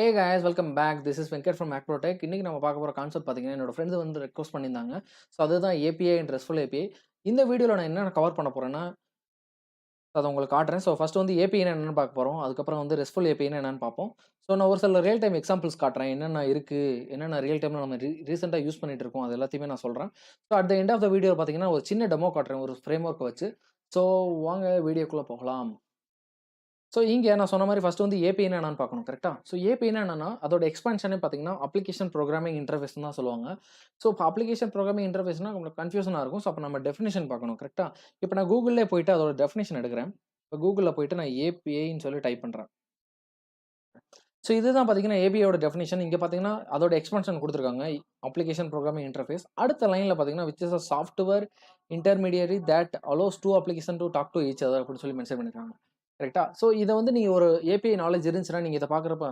Hey guys, welcome back. This is Venkat from Macrotech. இன்னைக்கு நம்ம பார்க்க போற கான்செப்ட் பார்த்தீங்கன்னா, என்னோட ஃப்ரெண்ட்ஸ் வந்து ரெக்வெஸ்ட் பண்ணியிருந்தாங்க. ஸோ அதுதான் ஏபிஐ அண்ட் RESTful API. இந்த வீடியோல நான் என்னென்ன கவர் பண்ண போறேன்னா, அத உங்களுக்கு காட்டுறேன். ஸோ ஃபர்ஸ்ட் வந்து ஏபிஐனா என்னன்னு பார்க்க போறோம். அதுக்கப்புறம் வந்து RESTful APIனா என்னன்னு பார்ப்போம். ஸோ நான் ஒரு சில ரியல் டைம் எக்ஸாம்பிள்ஸ் காட்டுறேன். என்னென்ன இருக்கு, என்னென்ன ரியல் டைம்ல நம்ம ரீசென்ட்டா யூஸ் பண்ணிட்டு இருக்கோம். அது எல்லாத்தையுமே நான் சொல்றேன். So at the end of the video பார்த்தீங்கன்னா, ஒரு சின்ன டெமோ காட்டுறேன். ஒரு ஃப்ரேம் ஒர்க்க வச்சு. ஸோ வாங்க வீடியோக்குள்ள போகலாம். ஸோ இங்க நான் சொன்ன மாரி ஃபர்ஸ்ட் வந்து ஏபிஐனா என்னன்னு பார்க்கணும். கரெக்ட்டா? ஸோ ஏபிஐனா என்னன்னா, அதோட எக்ஸ்பான்ஷனே பார்த்தீங்கன்னா, அப்ளிகேஷன் புரோகிராமிங் இன்டர்ஃபேஸ்ன்னு தான் சொல்லுவாங்க. ஸோ இப்போ அப்ளிகேஷன் புரோகிராமிங் இன்டர்ஃபேஸ்னா உங்களுக்கு கன்ஃப்யூஷனா இருக்கும். ஸோ அப்ப நம்ம டெஃபினிஷன் பார்க்கணும். கரெக்ட்டா? இப்ப நான் கூகுள்லயே போயிட்டு அதோட டெஃபினிஷன் எடுக்கிறேன். இப்ப கூகுள்ல போயிட்டு நான் ஏபிஐன்னு சொல்லி டைப் பண்றேன். ஸோ இதுதான் பார்த்தீங்கன்னா, ஏபிஐயோட டெஃபினிஷன். இங்க பார்த்தீங்கன்னா, அதோட எக்ஸ்பான்ஷன் குடுத்துருக்காங்க. Application programming interface. அடுத்த லைன்ல பார்த்தீங்கன்னா, which is a software intermediary that allows 2 application to talk to each other அப்படின்னு சொல்லி மென்ஷன் பண்ணியிருக்காங்க. கரெக்ட்டா? ஸோ இத வந்து நீங்க ஒரு ஏபிஐ நாலேட்ஜ் இருந்துச்சுன்னா, நீங்க இத பார்க்குறப்ப,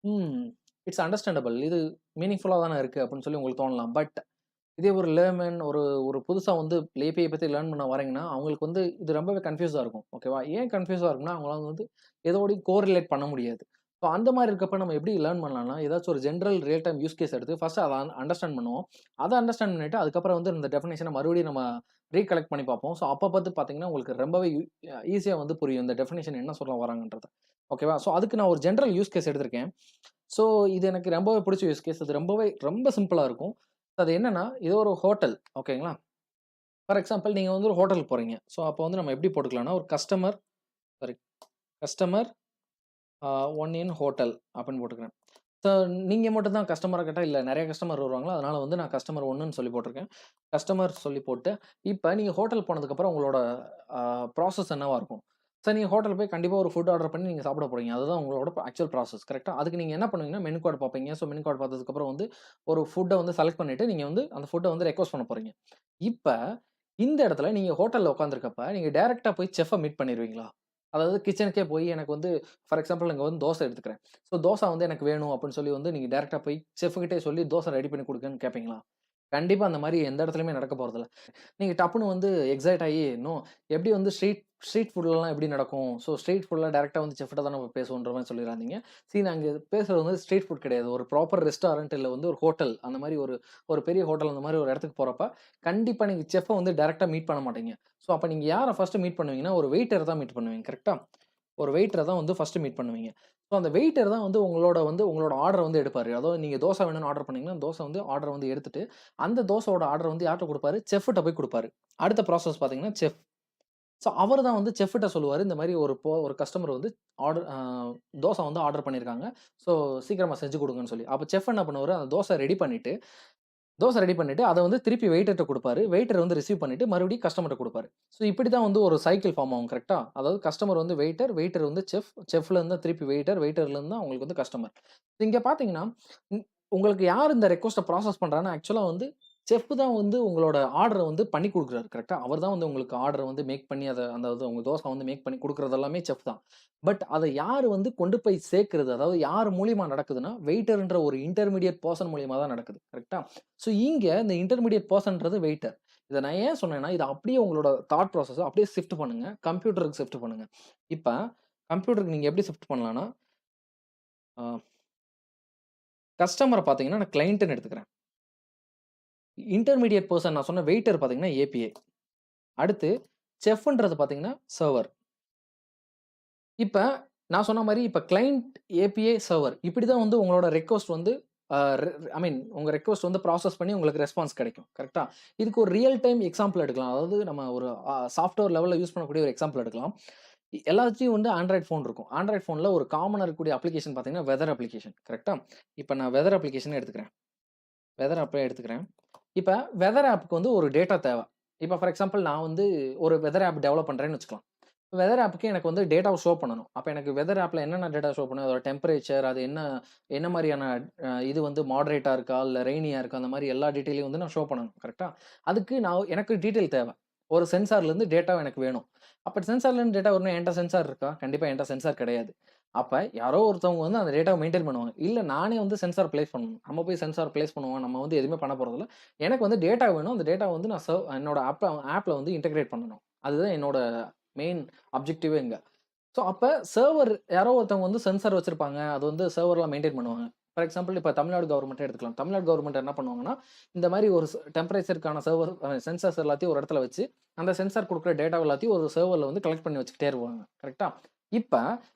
ம் இட்ஸ் அண்டர்ஸ்டாண்டபிள். இது மீனிங்ஃபுல்லா தானே இருக்கு அப்படின்னு சொல்லி உங்களுக்கு தோணலாம். பட் இதே ஒரு லேர்மன் ஒரு ஒரு புதுசா வந்து ஏபிஐ பத்தி லேர்ன் பண்ண வர்றீங்கன்னா, அவங்களுக்கு வந்து இது ரொம்பவே கன்ஃப்யூஸா இருக்கும். ஓகேவா? ஏன் கன்ஃப்யூஸா இருக்கும்னா, அவங்களால வந்து எதோடையும் கோரிலேட் பண்ண முடியாது. ஸோ அந்த மாரி இருக்கப்ப நம்ம எப்படி லேர்ன் பண்ணலாம்னா, ஏதாச்சும் ஒரு general real time use case எடுத்து ஃபர்ஸ்ட் அத அண்டர்ஸ்டாண்ட் பண்ணுவோம். அத அண்டர்ஸ்டாண்ட் பண்ணிட்டு அதுக்கப்புறம் வந்து இந்த டெஃபினிஷன மறுபடியும் நம்ம ரீகலெக்ட் பண்ணி பார்ப்போம். ஸோ அப்ப பார்த்து பார்த்தீங்கன்னா, உங்களுக்கு ரொம்பவே ஈஸியா வந்து புரியும். இந்த டெஃபினிஷன் என்ன சொல்ல வராங்கன்றது. ஓகேவா? ஸோ அதுக்கு நான் ஒரு ஜெனரல் யூஸ் கேஸ் எடுத்திருக்கேன். ஸோ இது எனக்கு ரொம்பவே பிடிச்ச யூஸ் கேஸ். அது ரொம்பவே ரொம்ப சிம்பிளா இருக்கும். அது என்னன்னா, இது ஒரு ஹோட்டல். ஓகேங்களா? ஃபார் எக்ஸாம்பிள் நீங்க வந்து ஒரு ஹோட்டலுக்கு போறீங்க. ஸோ அப்போ வந்து நம்ம எப்படி போட்டுக்கலாம்னா, ஒரு கஸ்டமர் சாரி கஸ்டமர் 1 இன் ஹோட்டல் அப்படின்னு போட்டுக்கிறேன். ஸோ நீங்க மட்டும் தான் கஸ்டமரா கேட்டா, இல்ல நெறைய கஸ்டமர் வருவாங்களா, அதனால வந்து நான் கஸ்டமர் 1ன்னு சொல்லி போட்டுருக்கேன். கஸ்டமர் சொல்லி போட்டு, இப்ப நீங்க ஹோட்டல் போனதுக்கப்புறம் உங்களோட ப்ராசஸ் என்னவா இருக்கும்? சார் நீங்க ஹோட்டல் போய் கண்டிப்பா ஒரு ஃபுட் ஆர்டர் பண்ணி நீங்க சாப்பிட போறீங்க. அதுதான் உங்களோட ஆக்சுவல் ப்ராசஸ். கரெக்ட்டா? அதுக்கு நீங்க என்ன பண்ணுவீங்கன்னா, மெனு கார்ட் பார்ப்பீங்க. ஸோ மெனு கார்ட் பார்த்ததுக்கப்புறம் வந்து ஒரு ஃபுட்ட வந்து செலக்ட் பண்ணிட்டு, நீங்க வந்து அந்த ஃபுட்ட வந்து ரெக்வெஸ்ட் பண்ண போறீங்க. இப்ப இந்த இடத்துல நீங்க ஹோட்டல்ல உட்கார்ந்திருக்கப்ப, நீங்க டைரக்ட்டா போய் செஃப்ப மீட் பண்ணிருவீங்களா? அதாவது கிட்சனுக்கே போய் எனக்கு வந்து ஃபார் எக்ஸாம்பிள் இங்க வந்து தோசை எடுத்துக்கிறேன். ஸோ தோசை வந்து எனக்கு வேணும் அப்படின்னு சொல்லி வந்து நீங்க டைரக்ட்டா போய் செஃப் கிட்டயே சொல்லி தோசை ரெடி பண்ணி குடுங்கன்னு கேட்பீங்களா? கண்டிப்பா அந்த மாரி எந்த இடத்துலயுமே நடக்க போறதில்ல. நீங்க டப்புனு வந்து எக்ஸைட் ஆயி, எப்படி வந்து ஸ்ட்ரீட் ஸ்ட்ரீட் ஃபுட்லலாம் எப்படி நடக்கும்? ஸோ ஸ்ட்ரீட் ஃபுட்ல டைரக்ட்டா வந்து செஃப்ட்ட தான் நம்ம பேசுவோன்ற மாரி சொல்லிறாதீங்க. நாங்க பேசுறது வந்து ஸ்ட்ரீட் ஃபுட் கிடையாது. ஒரு ப்ராப்பர் ரெஸ்டாரண்ட் இல்ல வந்து ஒரு ஹோட்டல் அந்த மாரி ஒரு ஒரு பெரிய ஹோட்டல் அந்த மாரி ஒரு இடத்துக்கு போறப்ப, கண்டிப்பா நீங்க செஃப்ப வந்து டைரக்ட்டா மீட் பண்ண மாட்டீங்க. ஸோ அப்ப நீங்க யார ஃபர்ஸ்ட் மீட் பண்ணுவீங்கன்னா, ஒரு வெயிட்டர தான் மீட் பண்ணுவீங்க. கரெக்ட்டா? ஒரு வெயிட்டர தான் வந்து ஃபர்ஸ்ட் மீட் பண்ணுவீங்க. ஸோ அந்த வெயிட்டர் தான் வந்து உங்களோட ஆர்டர வந்து எடுப்பாரு. அதாவது நீங்க தோசை வேணும்னு ஆர்டர் பண்ணீங்கன்னா, தோசை வந்து ஆர்டர வந்து எடுத்துட்டு, அந்த தோசையோட ஆர்டர வந்து யார்ட்ட குடுப்பாரு? செஃப்ட்ட போய் குடுப்பாரு. அடுத்த ப்ராசஸ் பார்த்தீங்கன்னா, செஃப். ஸோ அவரு தான் வந்து செஃப்ட்ட சொல்லுவாரு. இந்த மாரி ஒரு கஸ்டமர் வந்து ஆர்டர் தோசை வந்து ஆர்டர் பண்ணியிருக்காங்க. ஸோ சீக்கிரமா செஞ்சு குடுங்கன்னு சொல்லி. அப்ப செஃப் என்ன பண்ணுவாரு? அந்த தோசை ரெடி பண்ணிட்டு, அத வந்து திருப்பி வெயிட்டர்ட்ட குடுப்பாரு. வெயிட்டர் வந்து ரிசீவ் பண்ணிட்டு, மறுபடியும் கஸ்டமர்ட்ட குடுப்பாரு. ஸோ இப்படி தான் வந்து ஒரு சைக்கிள் ஃபார்ம் ஆகும். கரெக்ட்டா? அதாவது கஸ்டமர் வந்து வெயிட்டர், வெயிட்டர் வந்து செஃப், செஃப்ல இருந்து திருப்பி வெயிட்டர், வெயிட்டர்ல இருந்து தான் உங்களுக்கு வந்து கஸ்டமர். இங்க பார்த்தீங்கன்னா, ம் உங்களுக்கு யார் இந்த ரெக்வெஸ்ட்ட ப்ராசஸ் பண்றான்னா, ஆக்சுவலா வந்து செஃப் தான் வந்து உங்களோட ஆர்டர வந்து பண்ணி குடுக்குறாரு. கரெக்ட்டா? அவர் தான் வந்து உங்களுக்கு ஆர்டர வந்து மேக் பண்ணி அதாவது உங்க தோசை வந்து மேக் பண்ணி குடுக்குறது எல்லாமே செஃப் தான். பட் அத யாரு வந்து கொண்டு போய் சேர்க்கிறது? அதாவது யார் மூலியமா நடக்குதுன்னா, வெயிட்டர்ன்ற ஒரு இன்டர்மீடியேட் பெர்சன் மூலியமா தான் நடக்குது. கரெக்ட்டா? ஸோ இங்க இந்த இன்டர்மீடியேட் பெர்சன்றது வெயிட்டர். இத நான் ஏன் சொன்னேன்னா, இத அப்படியே உங்களோட தாட் ப்ராசஸ அப்படியே ஷிஃப்ட் பண்ணுங்க. கம்ப்யூட்டருக்கு ஷிஃப்ட் பண்ணுங்க. இப்ப கம்ப்யூட்டருக்கு நீங்க எப்படி ஷிஃப்ட் பண்ணலாம்னா, அ கஸ்டமர பார்த்தீங்கன்னா, நான் கிளையன்ட்ன்னு எடுத்துக்கிறேன். இன்டர்மீடியேட் பெர்சன் நான் சொன்ன வெயிட்டர் பார்த்தீங்கன்னா, ஏபிஐ. அடுத்து செஃப்ன்றது பார்த்தீங்கன்னா, சர்வர். இப்ப நான் சொன்ன மாரி இப்ப கிளையன்ட், ஏபிஐ, சர்வர் இப்படி தான் வந்து உங்களோட ரெக்வெஸ்ட் வந்து அ ரெ ஐ மீன் உங்க ரெக்வெஸ்ட் வந்து ப்ராசஸ் பண்ணி உங்களுக்கு ரெஸ்பான்ஸ் கிடைக்கும். கரெக்ட்டா? இதுக்கு ஒரு ரியல் டைம் எக்ஸாம்பிள் எடுக்கலாம். அதாவது நம்ம ஒரு சாஃப்ட்வேர் லெவல்ல யூஸ் பண்ணக்கூடிய ஒரு எக்ஸாம்பிள் எடுக்கலாம். எல்லாத்துலயும் வந்து ஆண்ட்ராய்ட் ஃபோன் இருக்கும். ஆண்ட்ராய்ட் ஃபோன்ல ஒரு காமனா இருக்கக்கூடிய அப்ளிகேஷன் பார்த்தீங்கன்னா, வெதர் அப்ளிகேஷன். கரெக்ட்டா? இப்ப நான் வெதர் அப்ளிகேஷனே எடுத்துக்கிறேன். வெதர் ஆப்பே எடுத்துக்கிறேன். இப்ப வெதர் ஆப்க்கு வந்து ஒரு டேட்டா தேவ. இப்ப ஃபார் எக்ஸாம்பிள் நான் வந்து ஒரு வெதர் ஆப் டெவலப் பண்றேன்னு வச்சுக்கலாம். வெதர் ஆப்க்கு எனக்கு வந்து டேட்டாவ ஷோ பண்ணணும். அப்ப எனக்கு வெதர் ஆப்ல என்னென்ன டேட்டா ஷோ பண்ணும்? அதோட டெம்பரேச்சர் அது என்ன என்ன மாரியான இது வந்து மாடரேட்டா இருக்கா? இல்ல ரெய்னியா இருக்கா? அந்த மாரி எல்லா டீட்டெயிலையும் வந்து நான் ஷோ பண்ணணும். கரெக்ட்டா? அதுக்கு எனக்கு டீட்டெயில் தேவ. ஒரு சென்சார்லேருந்து டேட்டா எனக்கு வேணும். அப்ப சென்சார்லேருந்து டேட்டா வரணும். என்ட்ட சென்சார் இருக்கா? கண்டிப்பா என்ட்ட சென்சார் கிடையாது. அப்ப யாரோ ஒருத்தவங்க வந்து அந்த டேட்டாவ மெயின்டெயின் பண்ணுவாங்க. இல்ல நானே வந்து சென்சார் பிளேஸ் பண்ணணும். நம்ம போய் சென்சார் பிளேஸ் பண்ணுவோம். நம்ம வந்து எதுவுமே பண்ண போறதில்ல. எனக்கு வந்து டேட்டா வேணும். அந்த டேட்டாவ வந்து நான் என்னோட ஆப்ல வந்து இன்டகிரேட் பண்ணணும். அதுதான் என்னோட மெயின் அப்ஜெக்டிவே இங்க. ஸோ அப்ப சர்வர் யாரோ ஒருத்தவங்க வந்து சென்சார் வச்சிருப்பாங்க. அது வந்து சர்வர்லாம் மெயின்டெயின் பண்ணுவாங்க. ஃபார் எக்ஸாம்பிள் இப்ப தமிழ்நாடு கவர்மெண்ட்டே எடுத்துக்கலாம். தமிழ்நாடு கவர்மெண்ட் என்ன பண்ணுவாங்கன்னா, இந்த மாரி ஒரு டெம்பரேச்சருக்கான சர்வர் சென்சார்ஸ் எல்லாத்தையும் ஒரு இடத்துல வச்சு, அந்த சென்சார் குடுக்குற டேட்டா எல்லாத்தையும் ஒரு சர்வர்ல வந்து கலெக்ட் பண்ணி வச்சுக்கிட்டே இருப்பாங்க. கரெக்ட்டா? இப்ப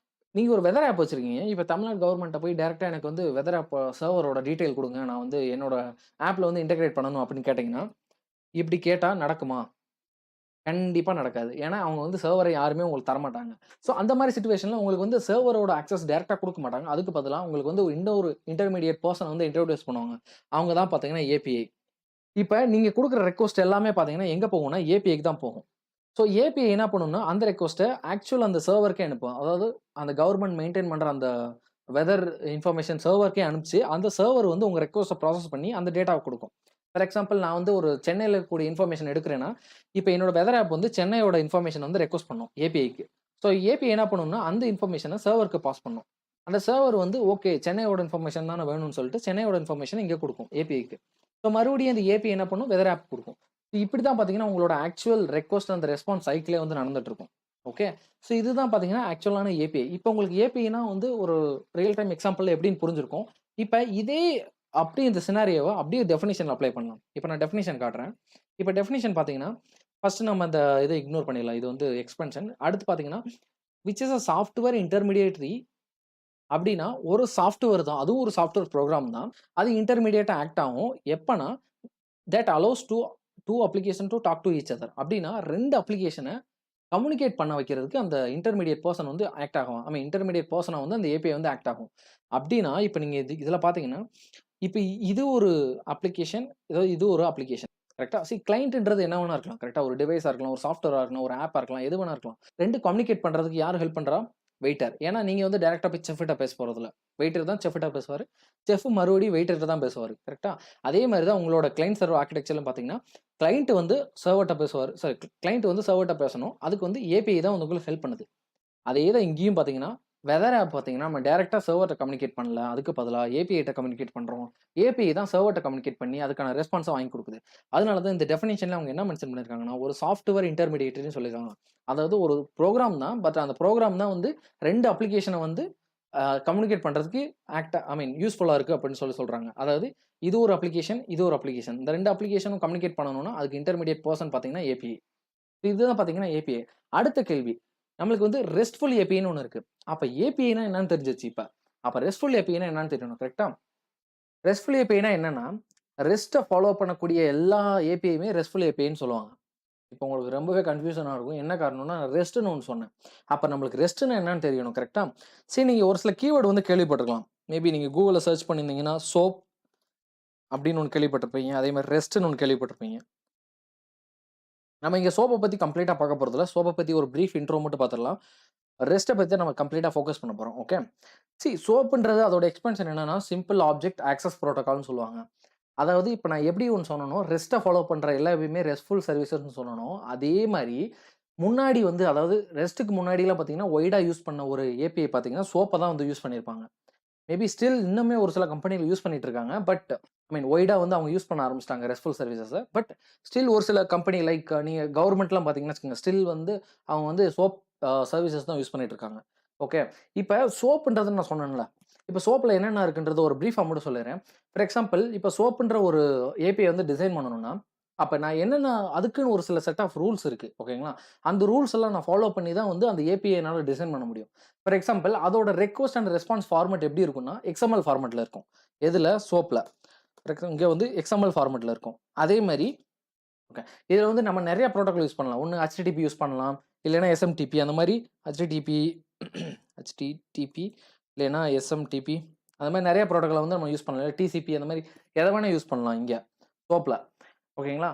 நீங்க ஒரு வெதர் ஆப் வச்சிருக்கீங்க. இப்ப தமிழ்நாடு கவர்மெண்ட்ட போய் டைரக்ட்டா எனக்கு வந்து வெதர் ஆப் சர்வரோட டீட்டெயில் குடுங்க. நான் வந்து என்னோட ஆப்ல வந்து இன்டகிரேட் பண்ணணும் அப்படின்னு கேட்டீங்கன்னா, இப்படி கேட்டா நடக்குமா? கண்டிப்பா நடக்காது. ஏன்னா, அவங்க வந்து சர்வர யாருமே உங்களுக்கு தரமாட்டாங்க. ஸோ, அந்த மாரி சிச்சுவேஷன்ல உங்களுக்கு வந்து சர்வரோட அக்சஸ் டைரக்ட்டா குடுக்க மாட்டாங்க. அதுக்கு பதிலா உங்களுக்கு வந்து இன்னொரு இன்டர்மீடியேட் பெர்சன வந்து இன்ட்ரோடியூஸ் பண்ணுவாங்க. அவங்க தான் பார்த்தீங்கன்னா ஏபிஐ. இப்ப நீங்க குடுக்குற ரெக்வெஸ்ட் எல்லாமே பார்த்தீங்கன்னா, எங்க போகும்னா ஏபிஐக்கு தான் போகும். ஸோ, ஏபிஐ என்ன பண்ணும்னா, அந்த ரெக்வெஸ்ட்ட ஆக்சுவல் அந்த சர்வருக்கே அனுப்பும். அதாவது அந்த கவர்ன்மென்ட் மெயின்டெயின் பண்ற அந்த வெதர் இன்ஃபர்மேஷன் சர்வருக்கே அனுப்பிச்சு, அந்த சர்வர் வந்து உங்க ரெக்வெஸ்ட்ட ப்ராசஸ் பண்ணி அந்த டேட்டாவ குடுக்கும். ஃபார் எக்ஸாம்பிள் நான் வந்து ஒரு சென்னையில இருக்கக்கூடிய இன்ஃபர்மேஷன் எடுக்கிறேன்னா, இப்ப என்னோட வெதர் ஆப் வந்து சென்னையோட இன்ஃபர்மேஷன் வந்து ரெக்வெஸ்ட் பண்ணும் ஏபிஐக்கு. ஸோ ஏபிஐ என்ன பண்ணும்னா, அந்த இன்ஃபர்மேஷன சர்வருக்கு பாஸ் பண்ணும். அந்த சர்வர் வந்து ஓகே சென்னையோட இன்ஃபர்மேஷன் தானே வேணும்னு சொல்லிட்டு, சென்னையோட இன்ஃபர்மேஷன இங்க குடுக்கும் ஏபிஐக்கு. ஸோ மறுபடியும் அந்த ஏபிஐ என்ன பண்ணும், வெதர் ஆப் குடுக்கும். இப்படி தான் பார்த்தீங்கன்னா, உங்களோட ஆக்சுவல் ரெக்வெஸ்ட் அந்த ரெஸ்பான்ஸ் சைக்கிளே வந்து நடந்துட்டு இருக்கும். ஓகே. ஸோ இதுதான் பார்த்தீங்கன்னா, ஆக்சுவலான ஏபிஐ. இப்ப உங்களுக்கு ஏபிஐனா வந்து ஒரு ரியல் டைம் எக்ஸாம்பிள்ல எப்படின்னு புரிஞ்சிருக்கும். இப்ப இதே அப்படியே இந்த சினாரியோவ அப்படியே டெஃபினிஷன்ல அப்ளை பண்ணலாம். இப்ப நான் டெஃபினிஷன் காட்டுறேன். இப்ப டெஃபினிஷன் பார்த்தீங்கன்னா, ஃபர்ஸ்ட் நம்ம அந்த இத இக்னோர் பண்ணிடலாம். இது வந்து எக்ஸ்பென்ஷன். அடுத்து பார்த்தீங்கன்னா, விச் இஸ் அ சாஃப்ட்வேர் இன்டர்மீடியேட்டரி அப்படின்னா, ஒரு சாஃப்ட்வேர் தான். அதுவும் ஒரு சாஃப்ட்வேர் புரோகிராம் தான். அது இன்டர்மீடியேட்டா ஆக்ட் ஆகும். எப்பன்னா, that allows 2 application to talk to each other. அப்படின்னா 2 அப்ளிகேஷன கம்யூனிகேட் பண்ண வைக்கிறதுக்கு அந்த இன்டர்மீடியேட் பெர்சன் வந்து ஆக்ட் ஆகும். ஐ மீன் இன்டர்மீடியேட் பெர்சனா வந்து அந்த ஏபிஐ வந்து ஆக்ட் ஆகும். அப்படின்னா, இப்ப நீங்க இதுல பார்த்தீங்கன்னா, இப்ப இது ஒரு அப்ளிகேஷன், இது ஒரு அப்ளிகேஷன். கரெக்ட்டா? கிளையன்ட்ன்றது என்ன வேணா இருக்கலாம். கரெக்ட்டா? ஒரு டிவைஸா இருக்கலாம், ஒரு சாஃப்ட்வேரா இருக்கலாம், ஒரு ஆப்பா இருக்கலாம், எது வேணா இருக்கலாம். 2 கம்யூனிகேட் பண்றதுக்கு யார் ஹெல்ப் பண்றா? வெயிட்டர். ஏன்னா, நீங்க வந்து டைரக்ட்டா போய் செஃப்ட்ட பேச போறதில்ல. வெயிட்டர் தான் செஃப்ட்ட பேசுவாரு. செஃப் மறுபடியும் வெயிட்டர்ட்ட தான் பேசுவாரு. கரெக்ட்டா? அதே மாரி தான் உங்களோட கிளையன்ட் சர்வர் ஆர்க்கிடெக்சர்லயும் பார்த்தீங்கன்னா, கிளையன்ட் வந்து சர்வர்ட்ட பேசுவாரு. சாரி கிளையன்ட் வந்து சர்வர்ட்ட பேசணும். அதுக்கு வந்து ஏபிஐ தான் வந்து உங்களுக்கு ஹெல்ப் பண்ணுது. அதே தான் இங்கேயும் பார்த்தீங்கன்னா, வெதர் ஆப் பார்த்தீங்கன்னா, நம்ம டைரக்ட்டா சர்வர்ட்ட கம்யூனிகேட் பண்ணல. அதுக்கு பதிலா ஏபிஐட்ட கம்யூனிகேட் பண்றோம். ஏபிஐ தான் சர்வர்ட்ட கம்யூனிகேட் பண்ணி அதுக்கான ரெஸ்பான்ஸ வாங்கி குடுக்குது. அதனால தான் இந்த டெஃபினிஷன்ல அவங்க என்ன மென்ஷன் பண்ணியிருக்காங்கன்னா, ஒரு சாஃப்ட்வேர் இன்டர்மீடியேட்டர்ன்னு சொல்லியிருக்காங்க. அதாவது ஒரு புரோகிராம் தான். பட் அந்த புரோகிராம் தான் வந்து 2 அப்ளிகேஷன வந்து கம்யூனிகேட் பண்றதுக்கு ஐ மீன் யூஸ்ஃபுல்லா இருக்கு அப்படின்னு சொல்றாங்க. அதாவது இது ஒரு அப்ளிகேஷன், இது ஒரு அப்ளிகேஷன். இந்த 2 அப்ளிகேஷனும் கம்யூனிகேட் பண்ணணும்னா, அதுக்கு இன்டர்மீடியேட் பெர்சன் பார்த்தீங்கன்னா ஏபிஐ. இதுதான் பார்த்தீங்கன்னா ஏபிஐ. அடுத்த கேள்வி. நம்மளுக்கு வந்து ரெஸ்ட்ஃபுல் ஏபிஐன்னு ஒண்ணு இருக்கு. அப்ப ஏபிஐனா என்னன்னு தெரிஞ்சிருச்சு இப்ப. அப்ப ரெஸ்ட்ஃபுல் ஏபிஐனா என்னன்னு தெரியணும். கரெக்ட்டா? ரெஸ்ட்ஃபுல் ஏபிஐனா என்னன்னா, ரெஸ்ட்ட ஃபாலோ பண்ணக்கூடிய எல்லா ஏபிஐயுமே ரெஸ்ட்ஃபுல் ஏபிஐன்னு சொல்லுவாங்க. இப்ப உங்களுக்கு ரொம்பவே கன்ஃப்யூஷனா இருக்கும். என்ன காரணம்னா, ரெஸ்ட்ன்னு ஒண்ணு சொன்னேன். அப்ப நம்மளுக்கு ரெஸ்ட்ன்னா என்னன்னு தெரியணும். கரெக்ட்டா? சரி நீங்க ஒரு சில கீவேர்ட் வந்து கேள்விப்பட்டிருக்கலாம். மேபி நீங்க Googleல சர்ச் பண்ணியிருந்தீங்கன்னா, சோப் அப்படின்னு ஒண்ணு கேள்விப்பட்டிருப்பீங்க. அதே மாரி ரெஸ்ட்ன்னு ஒண்ணு கேள்விப்பட்டிருப்பீங்க. நம்ம இங்க சோப்ப பத்தி கம்ப்ளீட்டா பார்க்க போறதில்ல. சோப்ப பத்தி ஒரு பிரீஃப் இன்ட்ரோ மட்டும் பார்த்துடலாம். ரெஸ்ட்ட பத்தி தான் நம்ம கம்ப்ளீட்டா ஃபோக்கஸ் பண்ண போறோம். ஓகே. சோப்புன்றது அதோட எக்ஸ்பென்ஷன் என்னன்னா, சிம்பிள் ஆப்ஜெக்ட் ஆக்சஸ் புரோட்டோகால்னு சொல்லுவாங்க. அதாவது இப்ப நான் எப்படி ஒண்ணு சொன்னனோ, ரெஸ்ட்ட ஃபாலோ பண்ற எல்லா எப்பயுமே ரெஸ்ட்ஃபுல் சர்வீசஸ்ன்னு சொன்னனோ, அதே மாரி முன்னாடி வந்து அதாவது ரெஸ்ட்டுக்கு முன்னாடிலாம் பார்த்தீங்கன்னா, ஒய்டா யூஸ் பண்ண ஒரு ஏபிஐ பார்த்தீங்கன்னா, சோப்ப தான் வந்து யூஸ் பண்ணியிருப்பாங்க. மேபி ஸ்டில் இன்னுமே ஒரு சில கம்பெனில யூஸ் பண்ணிட்டு இருக்காங்க. பட் ஐ மீன் ஒய்டா வந்து அவங்க யூஸ் பண்ண ஆரம்பிச்சுட்டாங்க ரெஸ்ட்ஃபுல் சர்வீசஸ. பட் ஸ்டில் ஒரு சில கம்பெனி லைக் நீங்க கவர்ன்மெண்ட்லாம் பார்த்தீங்கன்னு வச்சுக்கோங்க, ஸ்டில் வந்து அவங்க வந்து சோப் சர்வீசஸ் தான் யூஸ் பண்ணிட்டு இருக்காங்க. ஓகே. இப்ப சோப்புன்றது நான் சொன்னேன்ல. இப்ப சோப்ல என்னென்ன இருக்குன்றது ஒரு பிரீஃபா மட்டும் சொல்லிர்றேன். ஃபார் எக்ஸாம்பிள் இப்ப சோப்புன்ற ஒரு ஏபிஐ வந்து டிசைன் பண்ணணும்னா, அப்ப நான் என்னென்ன அதுக்குன்னு ஒரு சில செட் ஆஃப் ரூல்ஸ் இருக்கு. ஓகேங்களா? அந்த ரூல்ஸ் எல்லாம் நான் ஃபாலோ பண்ணி தான் வந்து அந்த ஏபிஐ என்னால டிசைன் பண்ண முடியும். ஃபார் எக்ஸாம்பிள் அதோட ரெக்வெஸ்ட் அண்ட் ரெஸ்பான்ஸ் ஃபார்மட் எப்படி இருக்கும்னா, எக்ஸ்எம்எல் ஃபார்மட்ல இருக்கும். எதுல? சோப்ல. இங்க வந்து எக்ஸ்எம்எல் ஃபார்மட்ல இருக்கும். அதே மாரி ஓகே. இதுல வந்து நம்ம நெறைய புரோட்டோகால் யூஸ் பண்ணலாம். ஒண்ணு HTTP யூஸ் பண்ணலாம். இல்லைன்னா SMTP அந்த மாரி HTTP HTTP இல்லைன்னா SMTP அந்த மாரி நெறைய புரோட்டோகால வந்து நம்ம யூஸ் பண்ணலாம். இல்ல TCP அந்த மாரி எத வேணா யூஸ் பண்ணலாம் இங்க. சோப்ல. ஓகேங்களா?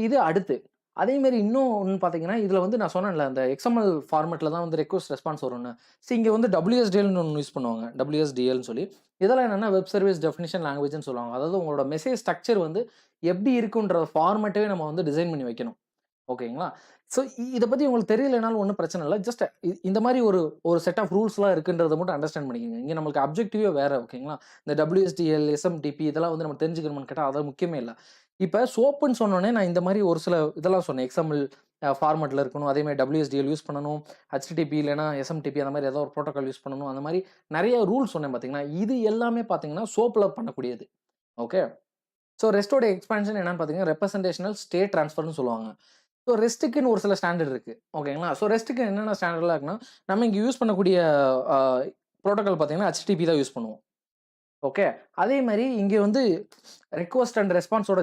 இது அடுத்து. அதே மாரி இன்னும் ஒண்ணு பார்த்தீங்கன்னா, இதுல வந்து நான் சொன்னேன்ல, அந்த XML ஃபார்மட்ல தான் வந்து ரெக்வெஸ்ட் ரெஸ்பான்ஸ் வரும்னு. இங்க வந்து WSDLன்னு ஒண்ணு யூஸ் பண்ணுவாங்க. WSDLன்னு சொல்லி. இதெல்லாம் என்னன்னா, வெப் சர்வீஸ் டெஃபினிஷன் லாங்குவேஜ்ன்னு சொல்லுவாங்க. அதாவது உங்களோட மெசேஜ் ஸ்ட்ரக்சர் வந்து எப்படி இருக்குன்ற ஃபார்மட்டவே நம்ம வந்து டிசைன் பண்ணி வைக்கணும். ஓகேங்களா? இத பத்தி உங்களுக்கு தெரியலனாலும் ஒண்ணும் பிரச்சனை இல்ல. ஜஸ்ட் இந்த மாரி ஒரு செட் ஆஃப் ரூல்ஸ்லாம் இருக்குன்றத மட்டும் அண்டர்ஸ்டாண்ட் பண்ணிக்கங்க. இங்க நம்மளுக்கு அப்ஜெக்டிவே வேற. ஓகேங்களா? இந்த WSDL, SMTP இதெல்லாம் வந்து நம்ம தெரிஞ்சுக்கணுமான்னு கேட்டா, அது முக்கியமே இல்ல. இப்ப சோப்புன்னு சொன்னோனே நான் இந்த மாரி ஒரு சில இதெல்லாம் சொன்னேன். எக்ஸ்எம்எல் ஃபார்மேட்ல இருக்கணும். அதே மாரி WSDL யூஸ் பண்ணணும். HTTP இல்லன்னா SMTP அந்த மாரி ஏதோ ஒரு புரோட்டோகால் யூஸ் பண்ணணும். அந்த மாரி நெறைய ரூல்ஸ் சொன்னேன் பார்த்தீங்களா? இது எல்லாமே பார்த்தீங்கன்னா, சோப்ல பண்ணக்கூடியது. ஓகே. ஸோ ரெஸ்ட்டோட எக்ஸ்பான்ஷன் என்னன்னு பார்த்தீங்கன்னா, ரெப்ரசன்டேஷனல் ஸ்டேட் ட்ரான்ஸ்ஃபர்ன்னு சொல்லுவாங்க. ஸோ ரெஸ்ட்டுக்குன்னு ஒரு சில ஸ்டாண்டர்ட் இருக்கு. ஓகேங்களா? ஸோ ரெஸ்ட்டுக்கு என்னென்ன ஸ்டாண்டர்ட்லாம் இருக்குன்னா, நம்ம இங்க யூஸ் பண்ணக்கூடிய அ புரோட்டோகால் பார்த்தீங்கன்னா, HTTP தான் யூஸ் பண்ணுவோம். ஓகே. அதே மாரி இங்க வந்து ரிக்வெஸ்ட் அண்ட் ரெஸ்பான்ஸோட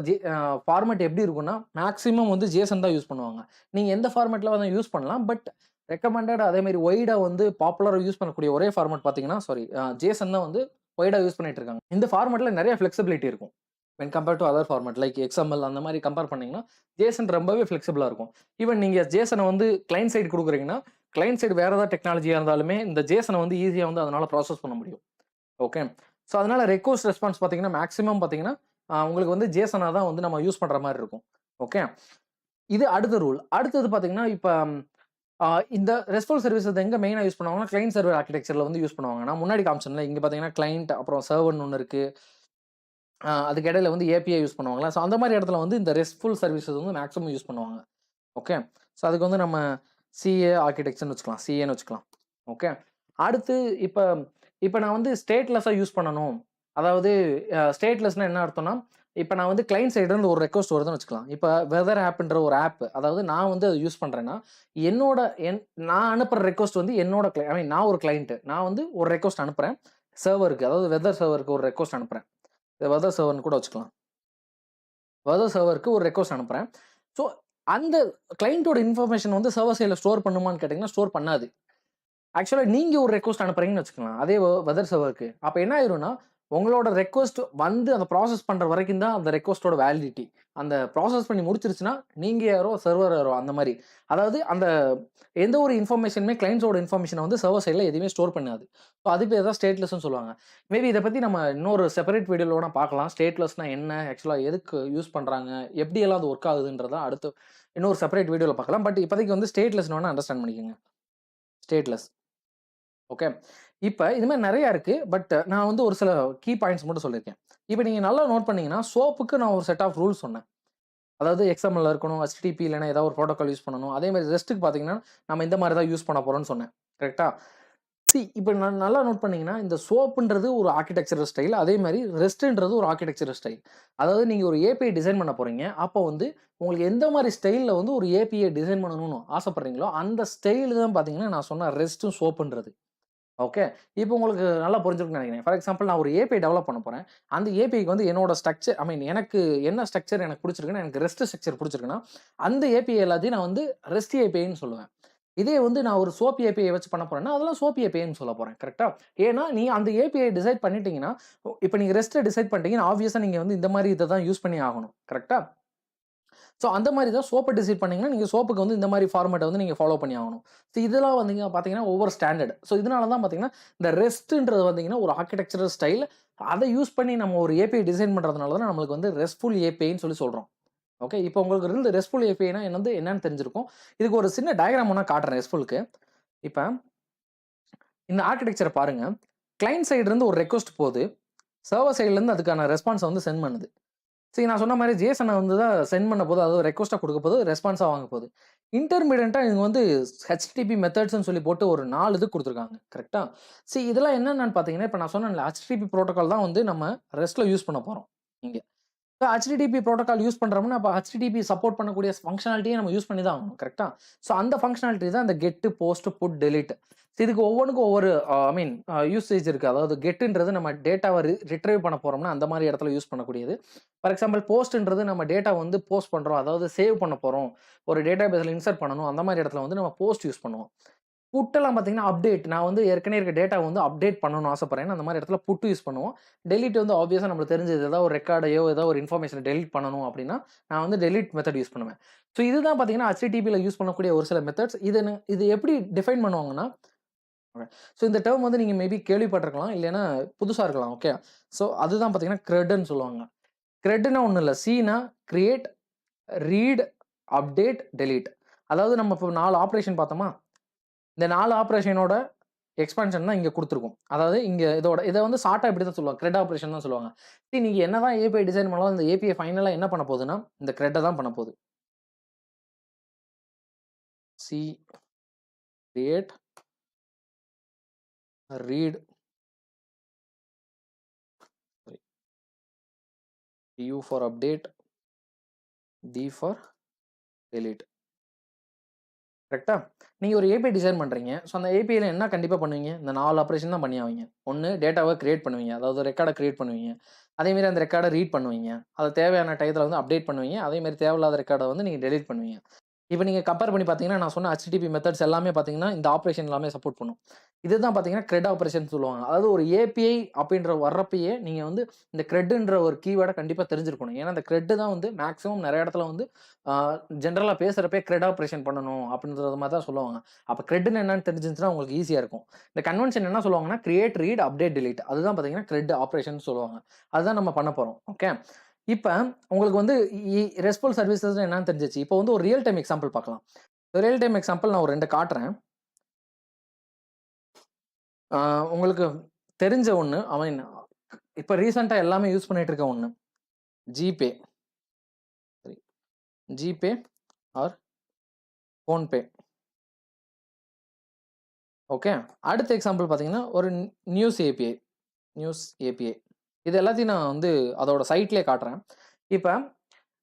ஃபார்மேட் எப்படி இருக்கும்னா, மேக்ஸிமம் வந்து JSON தான் யூஸ் பண்ணுவாங்க. நீங்க எந்த ஃபார்மேட்ல வேணா யூஸ் பண்ணலாம். பட் ரெக்கமெண்டட் அதே மாரி வைடா வந்து பாப்புலரா யூஸ் பண்ணக்கூடிய ஒரே ஃபார்மேட் பார்த்தீங்கன்னா, சாரி JSON தான் வந்து வைடா யூஸ் பண்ணிட்டு இருக்காங்க. இந்த ஃபார்மேட்ல நெறைய ஃப்ளெக்ஸிபிலிட்டி இருக்கும். When compare to other format like XML அந்த மாரி கம்பேர் பண்ணீங்கன்னா, JSON ரொம்பவே ஃப்ளெக்சிபிளா இருக்கும். ஈவன் நீங்க JSON வந்து கிளையன்ட் சைடு குடுக்குறீங்கன்னா, கிளையன்ட் சைடு வேற ஏதாவது டெக்னாலஜியா இருந்தாலுமே இந்த JSON வந்து ஈஸியா வந்து அதனால ப்ராசஸ் பண்ண முடியும். ஓகே. ஸோ அதனால ரெக்வெஸ்ட் ரெஸ்பான்ஸ் பார்த்தீங்கன்னா, மேக்ஸிமம் பார்த்தீங்கன்னா, உங்களுக்கு வந்து JSON தான் வந்து நம்ம யூஸ் பண்ற மாரி இருக்கும். ஓகே. இது அடுத்த ரூல். அடுத்தது பார்த்தீங்கன்னா, இப்ப அ இந்த ரெஸ்ட்ஃபுல் சர்வீஸஸ் எங்க மெயினா யூஸ் பண்ணுவாங்கன்னா, கிளையன்ட் சர்வர் ஆர்க்கிடெக்சர்ல வந்து யூஸ் பண்ணுவாங்க. நான் முன்னாடி காமிச்சேன்ல, இங்க பார்த்தீங்கன்னா கிளையன்ட் அப்புறம் சர்வர்ன்னு ஒண்ணு இருக்கு. அதுக்கு இடையில வந்து API யூஸ் பண்ணுவாங்கல்ல. ஸோ அந்த மாரி இடத்துல வந்து இந்த ரெஸ்ட்ஃபுல் சர்வீஸஸ் வந்து மேக்ஸிமம் யூஸ் பண்ணுவாங்க. ஓகே. ஸோ அதுக்கு வந்து நம்ம CA ஆர்க்கிடெக்சர்ன்னு வச்சுக்கலாம். CAன்னு வச்சுக்கலாம். ஓகே. அடுத்து இப்ப இப்ப நான் வந்து ஸ்டேட்லெஸ்ஸா யூஸ் பண்ணணும். அதாவது ஸ்டேட்லெஸ்னா என்ன அர்த்தம்னா, இப்ப நான் வந்து கிளையன்ட் சைடுல இருந்து ஒரு ரெக்வெஸ்ட் வருதுன்னு வச்சுக்கலாம். இப்ப வெதர் ஆப்ன்ற ஒரு ஆப் அதாவது நான் வந்து அத யூஸ் பண்றேன்னா, என்னோட நான் அனுப்புற ரெக்வெஸ்ட் வந்து என்னோட ஐ மீன் நான் ஒரு கிளையன்ட். நான் வந்து ஒரு ரெக்வெஸ்ட் அனுப்புறேன். சர்வருக்கு அதாவது வெதர் சர்வருக்கு ஒரு ரெக்வெஸ்ட் அனுப்புறேன். வெதர் சர்வர்ன்னு கூட வச்சுக்கலாம். வெதர் சர்வருக்கு ஒரு ரெக்வெஸ்ட் அனுப்புறேன். ஸோ அந்த கிளையன்ட்டோட இன்ஃபர்மேஷன் வந்து சர்வர் சைட்ல ஸ்டோர் பண்ணுமான்னு கேட்டீங்கன்னா, ஸ்டோர் பண்ணாது. ஆக்சுவலா நீங்க ஒரு ரெக்வெஸ்ட் அனுப்புறீங்கன்னு வச்சுக்கலாம். அதே வெதர் சர்வருக்கு. அப்ப என்ன ஆயிரும்னா, உங்களோட ரெக்வெஸ்ட் வந்து அந்த ப்ராசஸ் பண்ற வரைக்கும் தான் அந்த ரெக்வெஸ்ட்டோட வேலிடிட்டி. அந்த ப்ராசஸ் பண்ணி முடிச்சிருச்சுன்னா, நீங்க யாரோ, சர்வர் யாரோ அந்த மாரி. அதாவது அந்த எந்த ஒரு இன்ஃபர்மேஷனுமே கிளையண்ட்ஸோட இன்ஃபர்மேஷன வந்து சர்வர் சைட்ல எதுவுமே ஸ்டோர் பண்ணாது. ஸோ அது பேர் தான் ஸ்டேட்லெஸ்ன்னு சொல்லுவாங்க. மேபி இத பத்தி நம்ம இன்னொரு செப்பரேட் வீடியோல வேணா பார்க்கலாம். ஸ்டேட்லெஸ்னா என்ன? ஆக்சுவலா எதுக்கு யூஸ் பண்றாங்க? எப்படியெல்லாம் அது ஒர்க் ஆகுதுன்றத அடுத்து இன்னொரு செப்பரேட் வீடியோல பார்க்கலாம். பட் இப்போதைக்கு வந்து ஸ்டேட்லெஸ்ன்னு வேணா அண்டர்ஸ்டாண்ட் பண்ணிக்கங்க. ஸ்டேட்லெஸ். ஓகே. இப்ப இது மாரி நெறைய இருக்கு. பட் நான் வந்து ஒரு சில கீ பாயிண்ட்ஸ் மட்டும் சொல்லியிருக்கேன். இப்ப நீங்க நல்லா நோட் பண்ணீங்கன்னா, சோப்புக்கு நான் ஒரு செட் ஆஃப் ரூல்ஸ் சொன்னேன். அதாவது XML இருக்கணும், HTTP இல்லன்னா ஏதாவது ஒரு புரோட்டோகால் யூஸ் பண்ணணும். அதே மாரி ரெஸ்ட்க்கு பார்த்தீங்கன்னா, நம்ம இந்த மாரி தான் யூஸ் பண்ண போறோம்னு சொன்னேன். கரெக்ட்டா? இப்ப நல்லா நோட் பண்ணீங்கன்னா, இந்த சோப்புன்றது ஒரு ஆர்க்கிடெக்சரல் ஸ்டைல். அதே மாரி ரெஸ்ட்ன்றது ஒரு ஆர்க்கிடெக்சரல் ஸ்டைல். அதாவது நீங்க ஒரு API டிசைன் பண்ண போறீங்க. அப்போ வந்து உங்களுக்கு எந்த மாரி ஸ்டைல்ல வந்து ஒரு API டிசைன் பண்ணணும்னு ஆசைப்படுறீங்களோ, அந்த ஸ்டைல் தான் பார்த்தீங்கன்னா, நான் சொன்ன ரெஸ்ட்டும் சோப்புன்றது. ஓகே. இப்போ உங்களுக்கு நல்லா புரிஞ்சிருக்கும்னு நெனைக்கிறேன். ஃபார் எக்ஸாம்பிள் நான் ஒரு API டெவலப் பண்ண போறேன். அந்த APIக்கு வந்து என்னோட ஸ்ட்ரக்சர் ஐ மீன் எனக்கு என்ன ஸ்ட்ரக்சர் எனக்கு புடிச்சிருக்குன்னா, எனக்கு ரெஸ்ட் ஸ்ட்ரக்சர் புடிச்சிருக்குன்னா, அந்த API எல்லாத்தையும் நான் வந்து ரெஸ்ட் APIன்னு சொல்லுவேன். இதே வந்து நான் ஒரு சோப் API வச்சு பண்ண போறேன்னா, அதெல்லாம் சோப் APIன்னு சொல்லப் போறேன். கரெக்ட்டா? ஏன்னா, நீ அந்த API டிசைட் பண்ணிட்டீங்கன்னா, இப்ப நீங்க ரெஸ்ட்ட டிசைட் பண்ணிட்டீங்கன்னா, ஆப்வியஸா நீங்க வந்து இந்த மாரி இத தான் யூஸ் பண்ணி ஆகணும். கரெக்ட்டா? ஸோ அந்த மாரி தான் சோப்ப டிசைட் பண்ணீங்கன்னா, நீங்க சோப்புக்கு வந்து இந்த மாரி ஃபார்மேட்ட வந்து நீங்க ஃபாலோ பண்ணி ஆகணும். ஸோ இதெல்லாம் வந்தீங்க பார்த்தீங்கன்னா, ஒவ்வொரு ஸ்டாண்டர்ட். ஸோ இதனால தான் பார்த்தீங்கன்னா, இந்த ரெஸ்ட்ன்றது வந்தீங்கன்னா, ஒரு ஆர்க்கிடெக்சரல் ஸ்டைல். அத யூஸ் பண்ணி நம்ம ஒரு API டிசைன் பண்றதுனால தான் நம்மளுக்கு வந்து ரெஸ்ட்ஃபுல் APIன்னு சொல்றோம். ஓகே. இப்போ உங்களுக்கு இருந்து ரெஸ்ட்ஃபுல் APIனா என்னன்னு தெரிஞ்சிருக்கும். இதுக்கு ஒரு சின்ன டயகிராம் வேணா காட்டுறேன் ரெஸ்ட்ஃபுல்க்கு. இப்ப இந்த ஆர்க்கிடெக்சர பாருங்க. கிளையன்ட் சைடுல இருந்து ஒரு ரெக்வெஸ்ட் போது. சர்வர் சைடுல இருந்து அதுக்கான ரெஸ்பான்ஸ வந்து சென்ட் பண்ணுது. சரி நான் சொன்ன மாரி JSON வந்து தான் சென்ட் பண்ண போது, அதாவது ரெக்வெஸ்ட்டா குடுக்க போது, ரெஸ்பான்ஸா வாங்க போது. இன்டர்மீடியன்ட்டா இவங்க வந்து HTTP மெத்தட்ஸ்ன்னு சொல்லி போட்டு ஒரு 4 இது குடுத்துருக்காங்க. கரெக்ட்டா? இதெல்லாம் என்னென்னன்னு பார்த்தீங்கன்னா, இப்ப நான் சொன்னேன்ல HTTP புரோட்டோகால் தான் வந்து நம்ம ரெஸ்ட்ல யூஸ் பண்ண போறோம் இங்க. HTTP புரோட்டோகால் யூஸ் பண்றோம்னா, அப்ப HTTP சப்போர்ட் பண்ணக்கூடிய பங்ஷனாலிட்டிய நம்ம யூஸ் பண்ணி தான் ஆகணும். கரெக்ட்டா? அந்த பங்ஷனாலிட்டி தான் இந்த கெட், போஸ்ட், புட், டெலீட். இதுக்கு ஒவ்வொன்னுக்கும் ஒவ்வொரு ஐ மீன் யூசேஜ் இருக்கு. அதாவது கெட்ன்றது நம்ம டேட்டாவ ரிட்ரைவ் பண்ண போறோம்னா, அந்த மாரி இடத்துல யூஸ் பண்ணக்கூடியது. ஃபார் எக்ஸாம்பிள் போஸ்ட்ன்றது நம்ம டேட்டா வந்து போஸ்ட் பண்றோம். அதாவது சேவ் பண்ண போறோம். ஒரு டேட்டாபேஸ்ல இன்சர்ட் பண்ணணும். அந்த மாரி இடத்துல வந்து நம்ம போஸ்ட் யூஸ் பண்ணுவோம். புட்டெல்லாம் பார்த்தீங்கன்னா, அப்டேட். நான் வந்து ஏற்கனவே இருக்க டேட்டாவ வந்து அப்டேட் பண்ணணும்னு ஆசைப்படுறேன். அந்த மாரி இடத்துல புட் யூஸ் பண்ணுவோம். டெலீட் வந்து ஆப்வியஸா நம்மளுக்கு தெரிஞ்சது. ஏதாவது ஒரு ரெக்கார்டையோ, ஏதாவது ஒரு இன்ஃபர்மேஷன டெலீட் பண்ணணும் அப்டின்னா, நான் வந்து டெலீட் மெத்தட் யூஸ் பண்ணுவேன். இதுதான் பார்த்தீங்கன்னா, HTTPல யூஸ் பண்ணக்கூடிய ஒரு சில மெத்தட்ஸ். இது எப்படி டிஃபைன் பண்ணுவாங்கன்னா, இந்த டெர்ம் வந்து நீங்க மேபி கேள்விப்பட்டிருக்கலாம். இல்லைன்னா புதுசா இருக்கலாம். ஓகே. அதுதான் பார்த்தீங்கன்னா, CRUDன்னு சொல்லுவாங்க. CRUDன்னா ஒண்ணும் இல்ல. Cனா கிரியேட், ரீட், அப்டேட், டெலீட். அதாவது நம்ம இப்போ 4 ஆப்பரேஷன் பார்த்தோமா? இந்த 4 ஆப்பரேஷனோட எக்ஸ்பான்ஷன் தான் இங்க குடுத்துருக்கும். அதாவது இங்க இத வந்து ஷார்ட்டா இப்படி தான் சொல்லுவாங்க. கிரெட் ஆப்பரேஷன் தான் சொல்லுவாங்க. நீங்க என்னதான் ஏபிஐ டிசைன் பண்ணாலும் இந்த ஏபிஐ ஃபைனலா என்ன பண்ண போகுதுன்னா, இந்த கிரெட்ட தான் பண்ண போகுது. C create, read, U for update, D for delete. கரெக்ட்டா? நீங்க ஒரு ஏபிஐ டிசைன் பண்றீங்க. ஸோ அந்த ஏபிஐல என்ன கண்டிப்பா பண்ணுவீங்க? இந்த 4 ஆப்பரேஷன் தான் பண்ணி ஆவீங்க. 1 டேட்டாவ கிரியேட் பண்ணுவீங்க. அதாவது ரெக்கார்ட கிரியேட் பண்ணுவீங்க. அதே மாரி அந்த ரெக்கார்ட ரீட் பண்ணுவீங்க. அத தேவையான டயத்துல வந்து அப்டேட் பண்ணுவீங்க. அதே மாரி தேவையில்லாத ரெக்கார்ட வந்து நீங்க டெலீட் பண்ணுவீங்க. இப்ப நீங்க கம்பேர் பண்ணி பார்த்தீங்கன்னா, நான் சொன்ன HTTP மெத்தட்ஸ் எல்லாமே பார்த்தீங்கன்னா, இந்த ஆப்பரேஷன் எல்லாமே சப்போர்ட் பண்ணும். இதுதான் பார்த்தீங்கன்னா, கிரெட் ஆப்பரேஷன் சொல்லுவாங்க. அதாவது ஒரு ஏபிஐ அப்படின்ற வர்றப்பயே, நீங்க வந்து இந்த கிரெட்ன்ற ஒரு கீவேர்ட கண்டிப்பா தெரிஞ்சிருக்கணும். ஏன்னா, இந்த கிரெட் தான் வந்து மேக்ஸிமம் நெறைய இடத்துல வந்து ஆ ஜெனரலா பேசுறப்பயே கிரெட் ஆப்பரேஷன் பண்ணணும் அப்படின்றது மாரி தான் சொல்லுவாங்க. அப்ப கிரெட்ன்னு என்னன்னு தெரிஞ்சிருந்துச்சுன்னா உங்களுக்கு ஈஸியா இருக்கும். இந்த கன்வென்ஷன் என்ன சொல்லுவாங்கன்னா, கிரியேட், ரீட், அப்டேட், டெலீட். அதுதான் பார்த்தீங்கன்னா, கிரெட் ஆப்பரேஷன் சொல்லுவாங்க. அதுதான் நம்ம பண்ண போறோம். ஓகே. இப்ப உங்களுக்கு வந்து ரெஸ்ட்ஃபுல் சர்வீசஸ் என்னன்னு தெரிஞ்சிருச்சு. இப்போ வந்து ஒரு ரியல் டைம் எக்ஸாம்பிள் பார்க்கலாம். ரியல் டைம் எக்ஸாம்பிள் நான் ஒரு 2 காட்டுறேன். ஆ உங்களுக்கு தெரிஞ்ச ஒண்ணு, ஐ மீன் இப்ப ரீசென்ட்டா எல்லாமே யூஸ் பண்ணிட்டு இருக்க ஒண்ணு. ஜிபே. சரி. GPay R PhonePe. ஓகே. அடுத்த எக்ஸாம்பிள் பார்த்தீங்கன்னா, ஒரு நியூஸ் ஏபிஐ. News API. இது எல்லாத்தையும் நான் வந்து அதோட சைட்லயே காட்டுறேன். இப்ப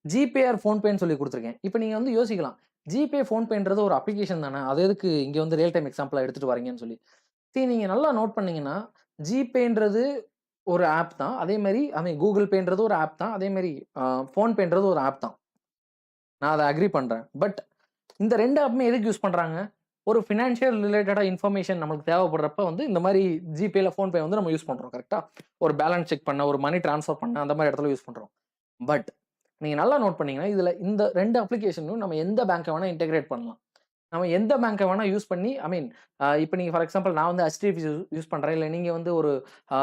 ஜிபே ஆர் ஃபோன்பேன்னு சொல்லி குடுத்துருக்கேன். இப்ப நீங்க வந்து யோசிக்கலாம். ஜிபே, ஃபோன்பேன்றது ஒரு அப்ளிகேஷன் தானே. அது எதுக்கு இங்க வந்து ரியல் டைம் எக்ஸாம்பிளா எடுத்துட்டு வரீங்கன்னு சொல்லி. நீங்க நல்லா நோட் பண்ணீங்கன்னா, ஜிபேன்றது ஒரு ஆப் தான். அதே மாரி ஐ மீன் கூகுள் பேன்றது ஒரு ஆப் தான். அதே மாரி ஃபோன்பேன்றது ஒரு ஆப் தான். நான் அத அக்ரி பண்றேன். பட் இந்த 2 ஆப்புமே எதுக்கு யூஸ் பண்றாங்க? ஒரு ஃபினான்ஷியல் ரிலேட்டடா இன்ஃபர்மேஷன் நமக்கு தேவைப்படுறப்ப வந்து இந்த மாரி ஜிபேல, ஃபோன்பே வந்து நம்ம யூஸ் பண்றோம். கரெக்ட்டா? ஒரு பேலன்ஸ் செக் பண்ண, ஒரு மனி ட்ரான்ஸ்ஃபர் பண்ண அந்த மாரி இடத்துல யூஸ் பண்றோம். பட் நீங்க நல்லா நோட் பண்ணீங்கன்னா, இதுல இந்த 2 அப்ளிகேஷனும் நம்ம எந்த பேங்க்க வேணா இன்டகிரேட் பண்ணலாம். நம்ம எந்த பேங்க்க வேணா யூஸ் பண்ணி ஐ மீன் இப்ப நீங்க ஃபார் எக்ஸாம்பிள் நான் வந்து HDFC யூஸ் பண்றேன். இல்ல நீங்க வந்து ஒரு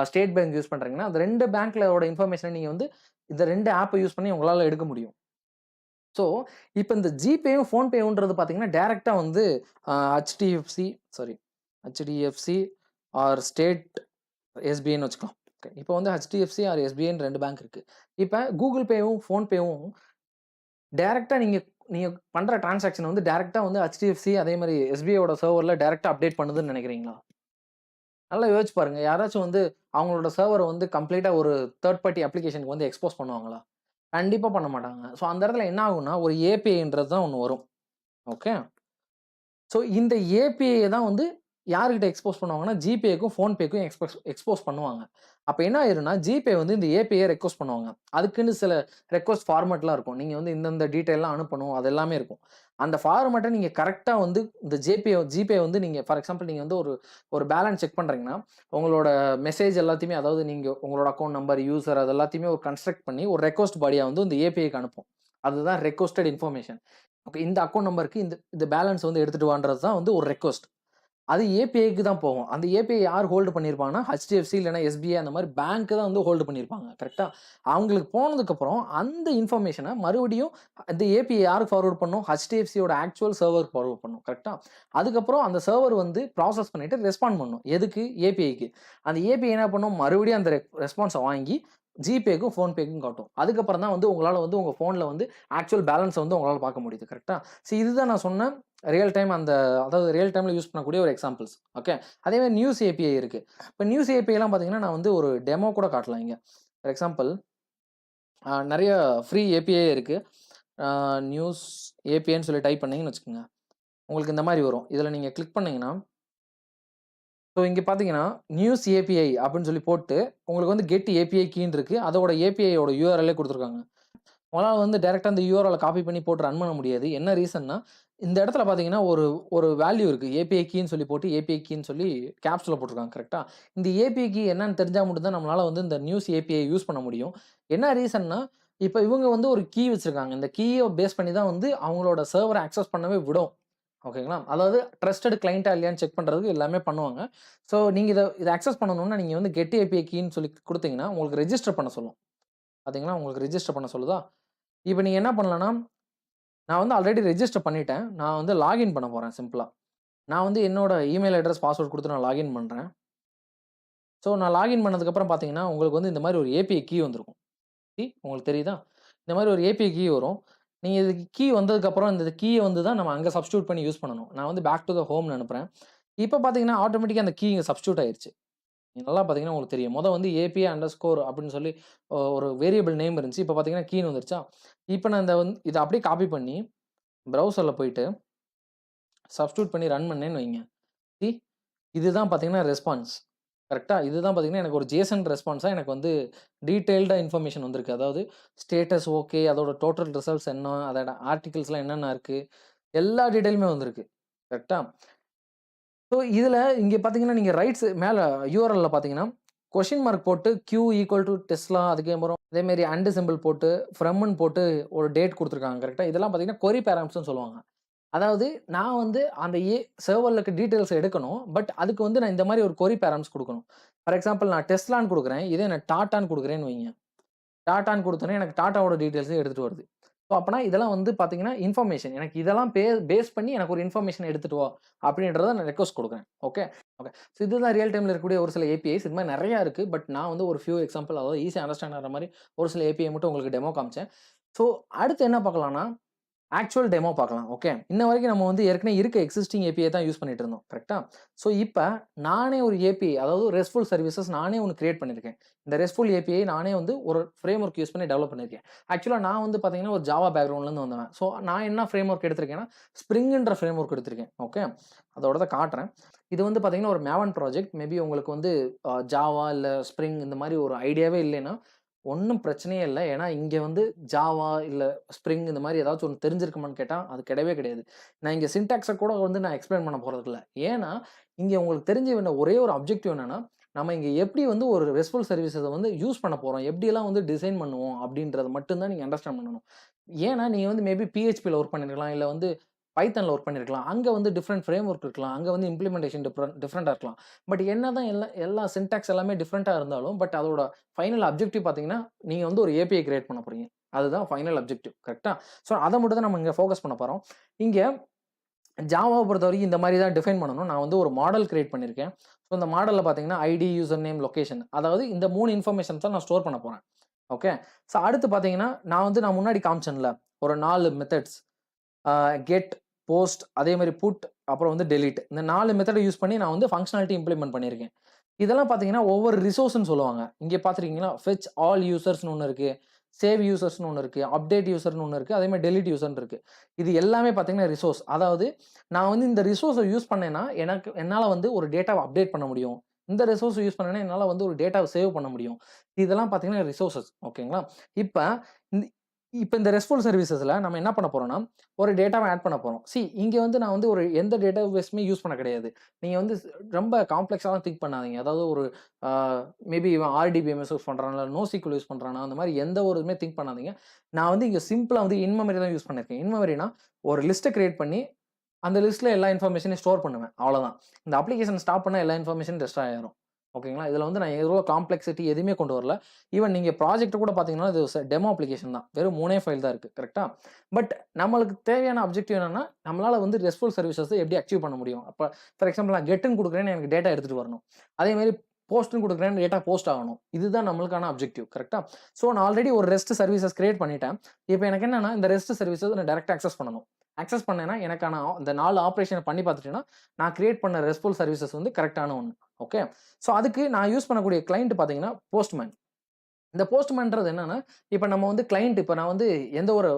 ஸ்டேட் பேங்க் யூஸ் பண்றீங்கன்னா, அந்த 2 பேங்க்லோட இன்ஃபர்மேஷன நீங்க வந்து இந்த 2 ஆப்ப யூஸ் பண்ணி உங்களால எடுக்க முடியும். ஸோ, இப்ப இந்த ஜிபேயும், ஃபோன்பேவுன்றது பார்த்தீங்கன்னா, டைரக்ட்டா வந்து HDFC sorry HDFC or state SBIன்னு வச்சுக்கலாம். ஓகே. இப்ப வந்து HDFC ஆர் SBIன்னு 2 பேங்க் இருக்கு. இப்ப கூகுள் பேவும், ஃபோன்பேவும் டைரக்ட்டா நீங்க நீங்க பண்ற டிரான்சாக்ஷன் வந்து டைரக்ட்டா வந்து HDFC அதே மாரி SBIயோட சர்வர்ல டைரக்ட்டா அப்டேட் பண்ணுதுன்னு நெனைக்கிறீங்களா? நல்லா யோசிச்சு பாருங்க. யாராச்சும் வந்து அவங்களோட சர்வர வந்து கம்ப்ளீட்டா ஒரு தேர்ட் பார்ட்டி அப்ளிகேஷனுக்கு வந்து எக்ஸ்போஸ் பண்ணுவாங்களா? கண்டிப்பா பண்ண மாட்டாங்க. ஸோ அந்த இடத்துல என்ன ஆகும்னா, ஒரு APIன்றது தான் ஒண்ணு வரும். ஓகே. ஸோ இந்த ஏபிஐய தான் வந்து யார்கிட்ட எக்ஸ்போஸ் பண்ணுவாங்கன்னா, ஜிபேக்கும், ஃபோன்பேக்கும் எக்ஸ்போஸ் பண்ணுவாங்க. அப்ப என்ன ஆயிரும்னா, ஜிபே வந்து இந்த ஏபிஐய ரெக்வெஸ்ட் பண்ணுவாங்க. அதுக்குன்னு சில ரெக்வெஸ்ட் ஃபார்மட்லாம் இருக்கும். நீங்க வந்து இந்த டீட்டெயில்லாம் அனுப்பணும். அது எல்லாமே இருக்கும். அந்த ஃபார்மட்ட நீங்க கரெக்ட்டா வந்து இந்த ஜிபே வந்து நீங்க ஃபார் எக்ஸாம்பிள் நீங்க வந்து ஒரு ஒரு பேலன்ஸ் செக் பண்றீங்கன்னா, உங்களோட மெசேஜ் எல்லாத்தையுமே அதாவது நீங்க உங்களோட அக்கவுண்ட் நம்பர், யூசர் அது எல்லாத்தையுமே ஒரு கன்ஸ்ட்ரக்ட் பண்ணி ஒரு ரெக்வெஸ்ட் பாடியா வந்து இந்த ஏபிஐக்கு அனுப்பும். அதுதான் ரெக்வெஸ்டட் இன்ஃபர்மேஷன். ஓகே. இந்த அக்கவுண்ட் நம்பருக்கு இந்த பேலன்ஸ் வந்து எடுத்துட்டு வான்றது தான் வந்து ஒரு ரெக்வெஸ்ட். அது ஏபிஐக்கு தான் போகும். அந்த ஏபிஐ யார் ஹோல்டு பண்ணியிருப்பாங்கன்னா, HDFC இல்லன்னா SBI அந்த மாரி பேங்க் தான் வந்து ஹோல்டு பண்ணியிருப்பாங்க. கரெக்ட்டா? அவங்களுக்கு போனதுக்கப்புறம் அந்த இன்ஃபர்மேஷன மறுபடியும் இந்த ஏபிஐ யாருக்கு ஃபார்வர்ட் பண்ணும்? HDFCயோட ஆக்சுவல் சர்வருக்கு ஃபார்வர்ட் பண்ணும். கரெக்ட்டா? அதுக்கப்புறம் அந்த சர்வர் வந்து ப்ராசஸ் பண்ணிட்டு ரெஸ்பாண்ட் பண்ணும். எதுக்கு? ஏபிஐக்கு. அந்த ஏபிஐ என்ன பண்ணும்? மறுபடியும் அந்த ரெஸ்பான்ஸ வாங்கி ஜிபேக்கும், ஃபோன்பேக்கும் காட்டும். அதுக்கப்புறம் தான் வந்து உங்களால வந்து உங்க ஃபோன்ல வந்து ஆக்சுவல் பேலன்ஸ வந்து உங்களால பார்க்க முடியுது. கரெக்ட்டா? இதுதான் நான் சொன்ன ரியல் டைம் அதாவது ரியல் டைம்ல யூஸ் பண்ணக்கூடிய ஒரு எக்ஸாம்பிள்ஸ். ஓகே. அதே மாரி நியூஸ் ஏபிஐ இருக்கு. இப்ப நியூஸ் ஏபிஐலாம் பார்த்தீங்கன்னா, நான் வந்து ஒரு டெமோ கூட காட்டலாம் இங்க. ஃபார் எக்ஸாம்பிள் நெறைய ஃப்ரீ ஏபிஐ இருக்கு. நியூஸ் ஏபிஐன்னு சொல்லி டைப் பண்ணீங்கன்னு வச்சுக்கோங்க. உங்களுக்கு இந்த மாரி வரும். இதுல நீங்க கிளிக் பண்ணீங்கன்னா இங்க பார்த்தீங்கன்னா, நியூஸ் ஏபிஐ அப்படின்னு சொல்லி போட்டு, உங்களுக்கு வந்து கெட் ஏபிஐ கீன்னு இருக்கு. அதோட ஏபிஐயோட URLலே குடுத்துருக்காங்க. உங்களால வந்து டைரக்ட்டா அந்த URL காப்பி பண்ணி போட்டு ரன் பண்ண முடியாது. என்ன ரீசன்னா, இந்த இடத்துல பார்த்தீங்கன்னா, ஒரு ஒரு வேல்யூ இருக்கு. ஏபிஐ கீன்னு சொல்லி போட்டு, ஏபிஐ கீன்னு சொல்லி கேப்ஸ்ல போட்டுருக்காங்க. கரெக்ட்டா? இந்த ஏபிஐ கீ என்னன்னு தெரிஞ்சா மட்டும் தான் நம்மளால வந்து இந்த நியூஸ் ஏபிஐ யூஸ் பண்ண முடியும். என்ன ரீசன்னா, இப்ப இவங்க வந்து ஒரு கீ வச்சிருக்காங்க. இந்த கீய பேஸ் பண்ணி தான் வந்து அவங்களோட சர்வர அக்சஸ் பண்ணவே விடும். ஓகேங்களா? அதாவது ட்ரஸ்டட் கிளையன்ட்டா இல்லையான்னு செக் பண்றதுக்கு எல்லாமே பண்ணுவாங்க. நீங்க இத அக்சஸ் பண்ணணும்னா, நீங்க வந்து கெட் ஏபிஐ கீன்னு சொல்லி குடுத்தீங்கன்னா, உங்களுக்கு ரெஜிஸ்டர் பண்ண சொல்லும். பார்த்தீங்களா? உங்களுக்கு ரெஜிஸ்டர் பண்ண சொல்லுதா? இப்ப நீங்க என்ன பண்ணலாம்னா, நான் வந்து ஆல்ரெடி ரெஜிஸ்டர் பண்ணிட்டேன். நான் வந்து லாகின் பண்ண போறேன் சிம்பிளா. நான் வந்து என்னோட இமெயில் அட்ரஸ், பாஸ்வேர்ட் குடுத்து நான் லாகின் பண்றேன். ஸோ நான் லாகின் பண்ணதுக்கப்புறம் பார்த்தீங்கன்னா, உங்களுக்கு வந்து இந்த மாரி ஒரு ஏபிஐ கீ வந்திருக்கும். உங்களுக்கு தெரியுதா? இந்த மாரி ஒரு ஏபிஐ கீ வரும். நீங்க இதுக்கு கீ வந்ததுக்கப்புறம் இந்த கீய வந்து தான் நம்ம அங்க சப்ஸ்டிட்யூட் பண்ணி யூஸ் பண்ணணும். நான் வந்து பேக் டூ த ஹோம்ன்னு அனுப்புறேன். இப்ப பார்த்தீங்கன்னா, ஆட்டோமேட்டிக்கா அந்த கீ இங்க சப்ஸ்டிட்யூட் ஆயிருச்சு. நீங்க நல்லா பார்த்தீங்கன்னா உங்களுக்கு தெரியும். வந்து ஏபிஐ அண்டர்ஸ்கோர் அப்படின்னு சொல்லி ஒரு வேரியபிள் நேம் இருந்துச்சு. இப்ப பார்த்தீங்கன்னா, கீன்னு வந்துருச்சா? இப்ப நான் இத அப்படியே காப்பி பண்ணி ப்ரௌசர்ல போயிட்டு சப்ஸ்டிட்யூட் பண்ணி ரன் பண்ணேன்னு வைங்க. சி இதுதான் பார்த்தீங்கன்னா ரெஸ்பான்ஸ். கரெக்ட்டா? இதுதான் பார்த்தீங்கன்னா, எனக்கு ஒரு ஜேசன் ரெஸ்பான்ஸா எனக்கு வந்து டீட்டெயில்டா இன்ஃபர்மேஷன் வந்திருக்கு. அதாவது ஸ்டேட்டஸ் ஓகே, அதோட டோட்டல் ரிசல்ட்ஸ் என்ன, அதோட ஆர்டிகில்ஸ்லாம் என்னென்ன இருக்கு, எல்லா டீட்டெயிலுமே வந்திருக்கு. கரெக்ட்டா? ஸோ இதில இங்க பார்த்தீங்கன்னா, நீங்க மேல யூஆர்எல்ல பார்த்தீங்கன்னா, கொஸ்டின் மார்க் போட்டு Q ஈக்குவல் டூ டெஸ்லா அதுக்கப்புறம் அதேமாரி சிம்பல் போட்டு, ஃப்ரம்ன்னு போட்டு ஒரு டேட் குடுத்துருக்காங்க. கரெக்ட்டா? இதெல்லாம் பார்த்தீங்கன்னா, கொரி பேராமீட்டர்ஸ்ன்னு சொல்லுவாங்க. அதாவது நான் வந்து அந்த சர்வர்ல இருக்க டீட்டெயில்ஸ் எடுக்கணும். பட் அதுக்கு வந்து நான் இந்த மாரி ஒரு கொரி பேராமீட்டர்ஸ் குடுக்கணும். ஃபார் எக்ஸாம்பிள் நான் டெஸ்லான்னு குடுக்குறேன். இதே நான் டாட்டான்னு குடுக்குறேன்னு வைங்க. டாட்டான்னு குடுத்தோனே எனக்கு டாட்டாவோட டீட்டெயில்ஸையும் எடுத்துட்டு வருது. ஸோ அப்பனா இதெல்லாம் வந்து பார்த்தீங்கன்னா, இன்ஃபர்மேஷன். எனக்கு இதெல்லாம் பேஸ் பண்ணி எனக்கு ஒரு இன்ஃபர்மேஷன் எடுத்துட்டு வா அப்படின்றத நான் ரிக்வெஸ்ட் குடுக்குறேன். ஓகே. ஓகே. ஸோ இதுதான் ரியல் டைம்ல இருக்கக்கூடிய ஒரு சில ஏபிஐஸ். இது மாரி நெறையா இருக்கு. பட் நான் வந்து ஒரு ஃபியூ எக்ஸாம்பிள் அதாவது ஈஸியா அண்டர்ஸ்டாண்ட் ஆகுற மாரி ஒரு சில ஏபிஐ மட்டும் உங்களுக்கு டெமோ காமிச்சேன். ஸோ அடுத்து என்ன பார்க்கலாம்னா ஆக்சுவல் டெமோ பார்க்கலாம். ஓகே. இன்ன வரைக்கும் நம்ம வந்து ஏற்கனவே இருக்க எக்ஸிஸ்டிங் ஏபிஐ தான் யூஸ் பண்ணிட்டு இருந்தோம். கரெக்ட்டா? ஸோ இப்ப நானே ஒரு ஏபிஐ அதாவது ரெஸ்ட்ஃபுல் சர்வீசஸ் நானே ஒண்ணு கிரியேட் பண்ணியிருக்கேன். இந்த ரெஸ்ட்ஃபுல் ஏபிஐ நானே வந்து ஒரு ஃப்ரேம் ஒர்க் யூஸ் பண்ணி டெவலப் பண்ணியிருக்கேன். ஆக்சுவலா நான் வந்து பார்த்தீங்கன்னா, ஒரு ஜாவா பேக்ரவுண்ட்லேருந்து வந்தவன். ஸோ நான் என்ன ஃப்ரேம் ஒர்க் எடுத்திருக்கேன்னா, ஸ்ப்ரிங்ன்ற ஃப்ரேம் ஒர்க் எடுத்திருக்கேன். ஓகே. அதோடத காட்டுறேன். இது வந்து பார்த்தீங்கன்னா, ஒரு மேவன் ப்ராஜெக்ட். மேபி உங்களுக்கு வந்து ஜாவா இல்ல ஸ்ப்ரிங் இந்த மாரி ஒரு ஐடியாவே இல்லைன்னா, ஒண்ணும் பிரச்சனையே இல்ல. ஏன்னா, இங்க வந்து ஜாவா இல்ல ஸ்ப்ரிங் இந்த மாரி ஏதாச்சும் ஒண்ணு தெரிஞ்சிருக்குமான்னு கேட்டா, அது கிடையவே கிடையாது. நான் இங்க சின்டாக்ஸ கூட வந்து நான் எக்ஸ்ப்ளைன் பண்ண போறதில்ல. ஏன்னா, இங்க உங்களுக்கு தெரிஞ்ச வேண்டிய ஒரே ஒரு ஆப்ஜெக்டிவ் என்னன்னா, நம்ம இங்க எப்படி வந்து ஒரு ரெஸ்ட்ஃபுல் சர்வீஸஸ வந்து யூஸ் பண்ண போறோம், எப்படியெல்லாம் வந்து டிசைன் பண்ணுவோம் அப்படின்றத மட்டும் தான் நீங்க அண்டர்ஸ்டாண்ட் பண்ணணும். ஏன்னா, நீங்க வந்து மேபி PHPல ஒர்க் பண்ணியிருக்கலாம். இல்ல வந்து பைத்தான்ல ஒர்க் பண்ணியிருக்கலாம். அங்க வந்து டிஃபரெண்ட் ஃப்ரேம் ஒர்க் இருக்கலாம். அங்க வந்து இம்ப்ளிமெண்டேஷன் டிஃபரெண்ட்டா இருக்கலாம். பட் என்னதான் எல்லா சின்டாக்ஸ் எல்லாமே டிஃபரெண்ட்டா இருந்தாலும், பட் அதோட ஃபைனல் அப்ஜெக்டிவ் பார்த்தீங்கன்னா, நீங்க வந்து ஒரு ஏபிஐ கிரியேட் பண்ண போறீங்க. அதுதான் ஃபைனல் அப்ஜெக்டிவ். கரெக்ட்டா? ஸோ அத மட்டும் தான் நம்ம இங்க ஃபோக்கஸ் பண்ண போறோம். இங்க ஜாவாவ பொறுத்தவரைக்கும் இந்த மாரி தான் டிஃபைன் பண்ணணும். நான் வந்து ஒரு மாடல் கிரியேட் பண்ணியிருக்கேன். ஸோ இந்த மாடல்ல பார்த்தீங்கன்னா, ஐடி, யூசர் நேம், லொகேஷன் அதாவது இந்த 3 இன்ஃபர்மேஷன்ஸ் தான் நான் ஸ்டோர் பண்ண போறேன். ஓகே. ஸோ அடுத்து பார்த்தீங்கன்னா, நான் முன்னாடி காமிச்சேன்ல, ஒரு 4 மெத்தட்ஸ் கெட், போஸ்ட் அதே மாரி புட் அப்புறம் வந்து டெலீட். இந்த 4 மெத்தட யூஸ் பண்ணி நான் வந்து ஃபங்ஷனாலிட்டி இம்ப்ளிமெண்ட் பண்ணியிருக்கேன். இதெல்லாம் பார்த்தீங்கன்னா, ஒவ்வொரு ரிசோர்ஸ்ன்னு சொல்லுவாங்க. இங்க பார்த்துருக்கீங்களா? ஃபெட்ச் ஆல் யூசர்ஸ்ன்னு ஒண்ணு இருக்கு. சேவ் யூசர்ஸ்ன்னு ஒண்ணு இருக்கு. அப்டேட் யூசர்ன்னு ஒண்ணு இருக்கு. அதே மாரி டெலீட் யூசர்ன்னு இருக்கு. இது எல்லாமே பார்த்தீங்கன்னா ரிசோர்ஸ். அதாவது நான் வந்து இந்த ரிசோர்ஸ யூஸ் பண்ணேன்னா, என்னால வந்து ஒரு டேட்டாவ அப்டேட் பண்ண முடியும். இந்த ரிசோர்ஸ் யூஸ் பண்ணேன்னா, என்னால வந்து ஒரு டேட்டாவ சேவ் பண்ண முடியும். இதெல்லாம் பார்த்தீங்கன்னா ரிசோர்ஸஸ். ஓகேங்களா? இப்ப இந்த இப்ப இந்த ரெஸ்ட்ஃபுல் சர்வீசஸ்ல நம்ம என்ன பண்ண போறோம்னா, ஒரு டேட்டாவ ஆட் பண்ண போறோம். இங்க வந்து நான் வந்து ஒரு எந்த டேட்டாபேஸுமே யூஸ் பண்ண கிடையாது. நீங்க வந்து ரொம்ப காம்ப்ளக்ஸாலாம் திங்க் பண்ணாதீங்க. அதாவது ஒரு ஆ மேபி இவன் RDBMS யூஸ் பண்றானா, இல்ல NoSQL யூஸ் பண்றானா, அந்த மாரி எந்த ஒரு இதுவுமே திங்க் பண்ணாதீங்க. நான் வந்து இங்க சிம்பிளா வந்து இன் மெமரி தான் யூஸ் பண்ணியிருக்கேன். இன் மெமரினா ஒரு லிஸ்ட்ட கிரியேட் பண்ணி, அந்த லிஸ்ட்ல எல்லா இன்ஃபர்மேஷனையும் ஸ்டோர் பண்ணுவேன். அவ்வளோதான். இந்த அப்ளிகேஷன் ஸ்டாப் பண்ணா எல்லா இன்ஃபர்மேஷனும் டெஸ்ட்ராய் ஆயிரும். ஓகேங்களா? இதுல வந்து நான் எவ்வளோ காம்ப்ளெக்ஸிட்டி எதுவுமே கொண்டு வரல. ஈவன் நீங்க ப்ராஜெக்ட் கூட பார்த்தீங்கன்னா, இது டெமோ அப்ளிகேஷன் தான். வெறும் 3 ஃபைல் தான் இருக்கு. கரெக்ட்டா? பட் நம்மளுக்கு தேவையான ஆப்ஜெக்டிவ் என்னன்னா, நம்மளால வந்து ரெஸ்ட்ஃபுல் சர்வீசஸ எப்படி அச்சீவ் பண்ண முடியும்? அப்ப ஃபார் எக்ஸாம்பிள் நான் கெட்ன்னு குடுக்குறேன்னு எனக்கு டேட்டா எடுத்துட்டு வரணும். அதே மாரி போஸ்ட்ன்னு குடுக்குறேன் டேட்டா போஸ்ட் ஆகணும். இதுதான் நம்மளுக்கான அப்ஜெக்டிவ். கரெக்ட்டா? ஸோ நான் ஆல்ரெடி ஒரு ரெஸ்ட் சர்வீசஸ் கிரியேட் பண்ணிட்டேன். இப்ப எனக்கு என்னன்னா, இந்த ரெஸ்ட் சர்வீசஸ் நான் டைரக்ட்டா அக்சஸ் பண்ணணும். அக்சஸ் பண்ணேன்னா, எனக்கான இந்த 4 ஆப்பரேஷன பண்ணி பார்த்துட்டேன்னா, நான் கிரியேட் பண்ண ரெஸ்ட்ஃபுல் சர்வீசஸ் வந்து கரெக்ட்டான ஒண்ணு. ஓகே. ஸோ அதுக்கு நான் யூஸ் பண்ணக்கூடிய கிளையன்ட் பார்த்தீங்கன்னா, போஸ்ட்மேன். இந்த போஸ்ட்மேன்றது என்னன்னா, இப்ப நம்ம வந்து இப்ப நான் வந்து எந்த ஒரு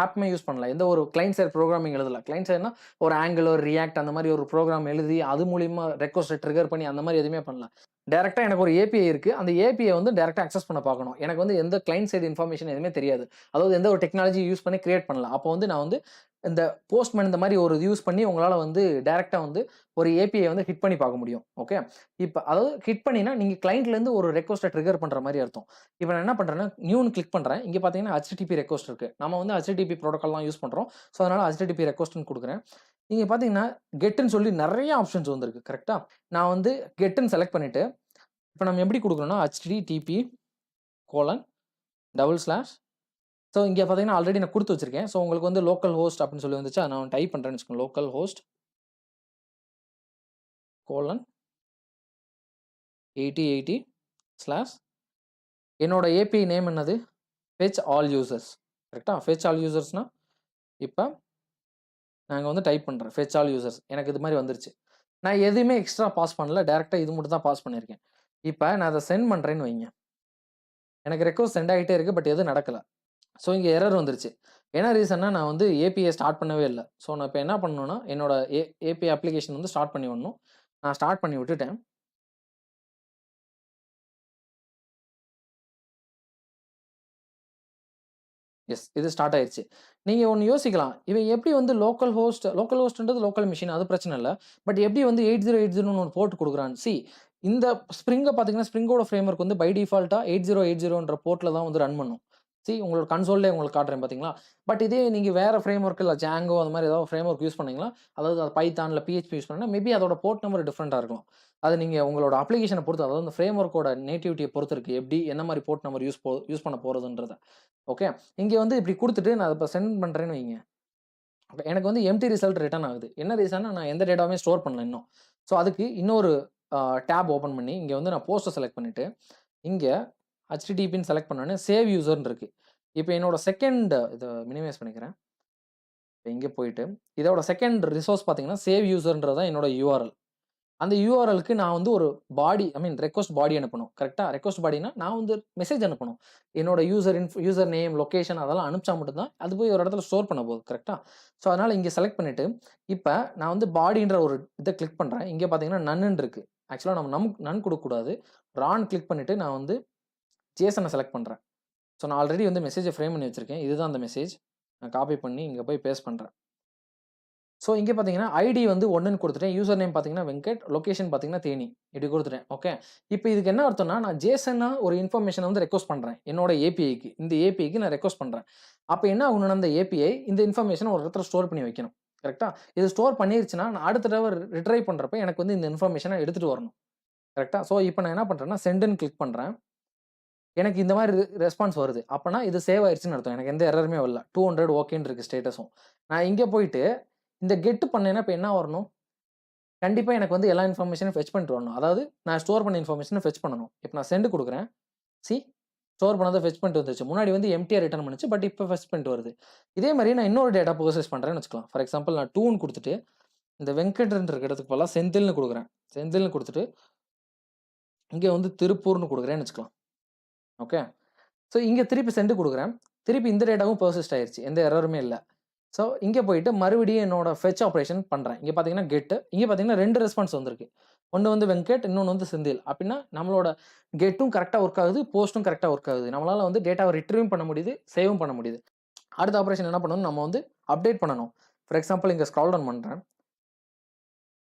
ஆப்புமே யூஸ் பண்ணல. எந்த ஒரு கிளையன்ட் சைட் புரோகிராமிங் எழுதல. கிளையன்ட் சைட்னா ஒரு Angular, React அந்த மாரி ஒரு புரோகிராம் எழுதி, அது மூலியமா ரெக்வெஸ்ட்ட ட்ரிகர் பண்ணி அந்த மாரி எதுவுமே பண்ணல. டைரக்ட்டா எனக்கு ஒரு ஏபிஐ இருக்கு. அந்த ஏபிஐ வந்து டைரக்ட்டா அக்சஸ் பண்ண பார்க்கணும். எனக்கு வந்து எந்த கிளையன்ட் சைட் இன்ஃபர்மேஷன் எதுவுமே தெரியாது. அதாவது எந்த ஒரு டெக்னாலஜி யூஸ் பண்ணி கிரியேட் பண்ணல. அப்போ வந்து நான் வந்து இந்த போஸ்ட்மேன் இந்த மாரி ஒரு யூஸ் பண்ணி உங்களால வந்து டைரக்ட்டா வந்து ஒரு ஏபிஐ வந்து ஹிட் பண்ணி பார்க்க முடியும். ஓகே. இப்ப அதாவது ஹிட் பண்ணினா, நீங்க கிளையன்ட்லேருந்து ஒரு ரெக்வெஸ்ட்ட ட்ரிகர் பண்ற மாரி அர்த்தம். இப்ப நான் என்ன பண்றேன்னா, நியூன்னு கிளிக் பண்றேன். இங்க பார்த்தீங்கன்னா, HTTP ரெக்வெஸ்ட் இருக்கு. நம்ம வந்து HTTP புரோட்டோகால் தான் யூஸ் பண்றோம். ஸோ, அதனால HTTP ரெக்வெஸ்ட்ன்னு குடுக்குறேன். இங்க பார்த்தீங்கன்னா, கெட்ன்னு சொல்லி நெறைய ஆப்ஷன்ஸ் வந்திருக்கு. கரெக்ட்டா? நான் வந்து கெட்ன்னு செலக்ட் பண்ணிட்டு, இப்ப நம்ம எப்படி குடுக்கணும்னா, http:// ஸோ, இங்க பார்த்தீங்கன்னா, ஆல்ரெடி நான் குடுத்து வச்சிருக்கேன். ஸோ, உங்களுக்கு வந்து லோக்கல் ஹோஸ்ட் அப்படின்னு சொல்லி வந்துச்சா, நான் டைப் பண்றேன்னு வச்சுக்கோங்க. லோக்கல் ஹோஸ்ட் கோலன் 8080 ஸ்லாஷ் என்னோட ஏபிஐ நேம் என்னது? Fetch all users. கரெக்டா? ஃபெச் ஆல் யூசர்ஸ்னா இப்போ நாங்க வந்து டைப் பண்ணுறேன் ஃபெச் ஆல் யூசர்ஸ். எனக்கு இது மாதிரி வந்துருச்சு. நான் எதுவுமே எக்ஸ்ட்ரா பாஸ் பண்ணல. டேரெக்டாக இது மட்டும் தான் பாஸ் பண்ணியிருக்கேன். இப்போ நான் அதை சென்ட் பண்ணுறேன்னு வைங்க. எனக்கு ரெக்வஸ்ட் சென்ட் ஆகிட்டே இருக்குது. பட் எதுவும் நடக்கலை. ஸோ இங்கே எரர் வந்துருச்சு. என்ன ரீசன்னா நான் வந்து ஏபிஐ ஸ்டார்ட் பண்ணவே இல்லை. ஸோ நான் இப்போ என்ன பண்ணணும்னா என்னோட ஏபிஐ அப்ளிகேஷன் வந்து ஸ்டார்ட் பண்ணி விடணும். நான் ஸ்டார்ட் பண்ணி விட்டுட்டேன். எஸ், இது ஸ்டார்ட் ஆயிடுச்சு. நீங்கள் ஒன்று யோசிக்கலாம், இவன் எப்படி வந்து லோக்கல் ஹோஸ்ட்ன்றது லோக்கல் மிஷின், அது பிரச்சனை இல்லை. பட் எப்படி வந்து 8080ன்னு ஒன்று போர்ட் கொடுக்குறான். இந்த ஸ்ப்ரிங்கை பார்த்தீங்கன்னா ஸ்ப்ரிங்கோட ஃப்ரேம்வொர்க் வந்து பை டிஃபால்ட்டாக 8080ன்ற போர்ட்டில் தான் வந்து ரன் பண்ணும். உங்களோட கன்சோல்லே உங்களுக்கு காட்டுறேன் பார்த்தீங்களா. பட் இதே நீங்கள் வேறு ஃப்ரேம்வொர்க் இல்லை ஜாங்கோ அந்த மாதிரி ஏதாவது ஃப்ரேம்வொர்க் யூஸ் பண்ணீங்களா, அதாவது அது பைத்தான் இல்லை பிஹெச்பி யூஸ் பண்ணீங்கன்னா மேபி அதோட போர்ட் நம்பர் டிஃப்ரெண்ட்டாக இருக்கும். அது நீங்கள் உங்களோட அப்ளிகேஷனை பொறுத்து, அதாவது அந்த ஃப்ரேம்வொர்க்கோட நேட்டிவிட்டியை பொறுத்து இருக்குது எப்படி என்ன மாதிரி போர்ட் நம்பர் யூஸ் பண்ண போகிறதுன்றத. ஓகே, இங்கே வந்து இப்படி கொடுத்துட்டு நான் இப்போ சென்ட் பண்ணுறேன்னு வைங்க. எனக்கு வந்து எம்டி ரிசல்ட் ரிட்டர்ன் ஆகுது. என்ன ரீசன்னா நான் எந்த டேட்டாவுமே ஸ்டோர் பண்ணல இன்னும். ஸோ அதுக்கு இன்னொரு டேப் ஓப்பன் பண்ணி இங்கே வந்து நான் போஸ்ட்டை செலக்ட் பண்ணிவிட்டு இங்கே ஹெச்டிடிபின்னு செலக்ட் பண்ணோன்னே சேவ் யூசர்னு இருக்குது. இப்போ என்னோட செகண்ட் இதை மினிமைஸ் பண்ணிக்கிறேன். இப்போ இங்கே போயிட்டு இதோட செகண்ட் ரிசோர்ஸ் பார்த்தீங்கன்னா சேவ் யூசர்ன்றது தான் என்னோட யூஆர்எல். அந்த யூஆர்எலுக்கு நான் வந்து ஒரு பாடி ரெக்வஸ்ட் பாடி அனுப்பணும். கரெக்டாக? ரெக்வஸ்ட் பாடினா நான் வந்து மெசேஜ் அனுப்பணும். என்னோட யூசர் நேம், லொக்கேஷன் அதெல்லாம் அனுப்பிச்சா மட்டும்தான் அது போய் ஒரு இடத்துல ஸ்டோர் பண்ண போகுது. கரெக்டாக? ஸோ அதனால் இங்கே செலக்ட் பண்ணிவிட்டு இப்போ நான் வந்து பாடின்ற ஒரு இதை கிளிக் பண்ணுறேன். இங்கே பார்த்தீங்கன்னா நன்னு இருக்குது. ஆக்சுவலாக நம்ம நன் கொடுக்கக்கூடாது. ரான் கிளிக் பண்ணிவிட்டு நான் வந்து ஜேசனை செலக்ட் பண்ணுறேன். ஸோ நான் ஆல்ரெடி வந்து மெசேஜை ஃப்ரேம் பண்ணி வச்சுருக்கேன். இதுதான் அந்த மெசேஜ். நான் காப்பி பண்ணி இங்கே போய் பேஸ்ட் பண்ணுறேன். ஸோ இங்கே பார்த்தீங்கன்னா ஐடி வந்து 1ன்னு கொடுத்துட்டேன். யூசர் நேம் பார்த்தீங்கன்னா வெங்கட், லொக்கேஷன் பார்த்தீங்கன்னா தேனி, இப்படி கொடுத்துட்டேன். ஓகே, இப்போ இதுக்கு என்ன அர்த்தம்னா நான் ஜேசனாக ஒரு இன்ஃபர்மேஷனை வந்து ரெக்வஸ்ட் பண்ணுறேன் என்னோட ஏபிஐக்கு. இந்த ஏபிஐக்கு நான் ரெக்வஸ்ட் பண்ணுறேன். அப்போ என்ன ஆகணும்னா அந்த ஏபிஐ இந்த இன்ஃபர்மேஷனை ஒரு இடத்துல ஸ்டோர் பண்ணி வைக்கணும். கரெக்டாக? இது ஸ்டோர் பண்ணிருச்சுன்னா நான் அடுத்த தடவை ரிட்ரை பண்ணுறப்ப எனக்கு வந்து இந்த இன்ஃபர்மேஷனை எடுத்துகிட்டு வரணும். கரெக்டாக? ஸோ இப்போ நான் என்ன பண்ணுறேன்னா சென்டுன்னு கிளிக் பண்ணுறேன். எனக்கு இந்த மாதிரி ரெஸ்பான்ஸ் வருது. அப்போனா இது சேவ் ஆயிடுச்சுன்னு அர்த்தம். எனக்கு எந்த எரருமே வரல. 200 ஓகேன்னு இருக்குது ஸ்டேட்டஸும். நான் இங்கே போயிட்டு இந்த கெட்டு பண்ணேன்னா இப்போ என்ன வரணும்? கண்டிப்பாக எனக்கு வந்து எல்லா இன்ஃபர்மேஷனும் ஃபெச் பண்ணிட்டு வரணும். அதாவது நான் ஸ்டோர் பண்ண இன்ஃபர்மேஷனை ஃபெச் பண்ணணும். இப்போ நான் சென்ட் கொடுக்குறேன். ஸ்டோர் பண்ணதை ஃபெச் பண்ணிட்டு வந்துருச்சு. முன்னாடி வந்து எம்டியாக ரிட்டர்ன் பண்ணுச்சு. பட் இப்போ ஃபெச் பண்ணிட்டு வருது. இதே மாதிரி நான் இன்னொரு டேட்டா ப்ரோசஸ் பண்ணுறேன்னு வச்சுக்கலாம். ஃபார் எக்ஸாம்பிள் நான் 2ன்னு கொடுத்துட்டு இந்த வெங்கட்ன்ற இடத்துக்கு போகலாம் செந்தில்னு கொடுக்குறேன். செந்தில்னு கொடுத்துட்டு இங்கே வந்து திருப்பூர்னு கொடுக்குறேன்னு வச்சுக்கலாம். ஓகே, ஸோ இங்கே திருப்பி சென்ட் கொடுக்குறேன். திருப்பி இந்த டேட்டாவும் ப்ரோசஸ்ட் ஆயிடுச்சு. எந்த எரருமே இல்லை. ஸோ இங்கே போயிட்டு மறுபடியும் என்னோட ஃபெச் ஆப்ரேஷன் பண்ணுறேன். இங்கே பார்த்தீங்கன்னா கெட்டு, இங்கே பார்த்தீங்கன்னா 2 ரெஸ்பான்ஸ் வந்திருக்கு. ஒன்று வந்து வெங்கட், இன்னொன்று வந்து செந்தில். அப்படின்னா நம்மளோட கெட்டும் கரெக்டாக ஒர்க் ஆகுது, போஸ்ட்டும் கரெக்டாக ஒர்க் ஆகுது. நம்மளால் வந்து டேட்டாவை ரிட்ரீவும் பண்ண முடியுது, சேவும் பண்ண முடியுது. அடுத்த ஆப்ரேஷன் என்ன பண்ணணும்? நம்ம வந்து அப்டேட் பண்ணணும். ஃபார் எக்ஸாம்பிள் இங்கே ஸ்க்ரால் டவுன் பண்ணுறேன்.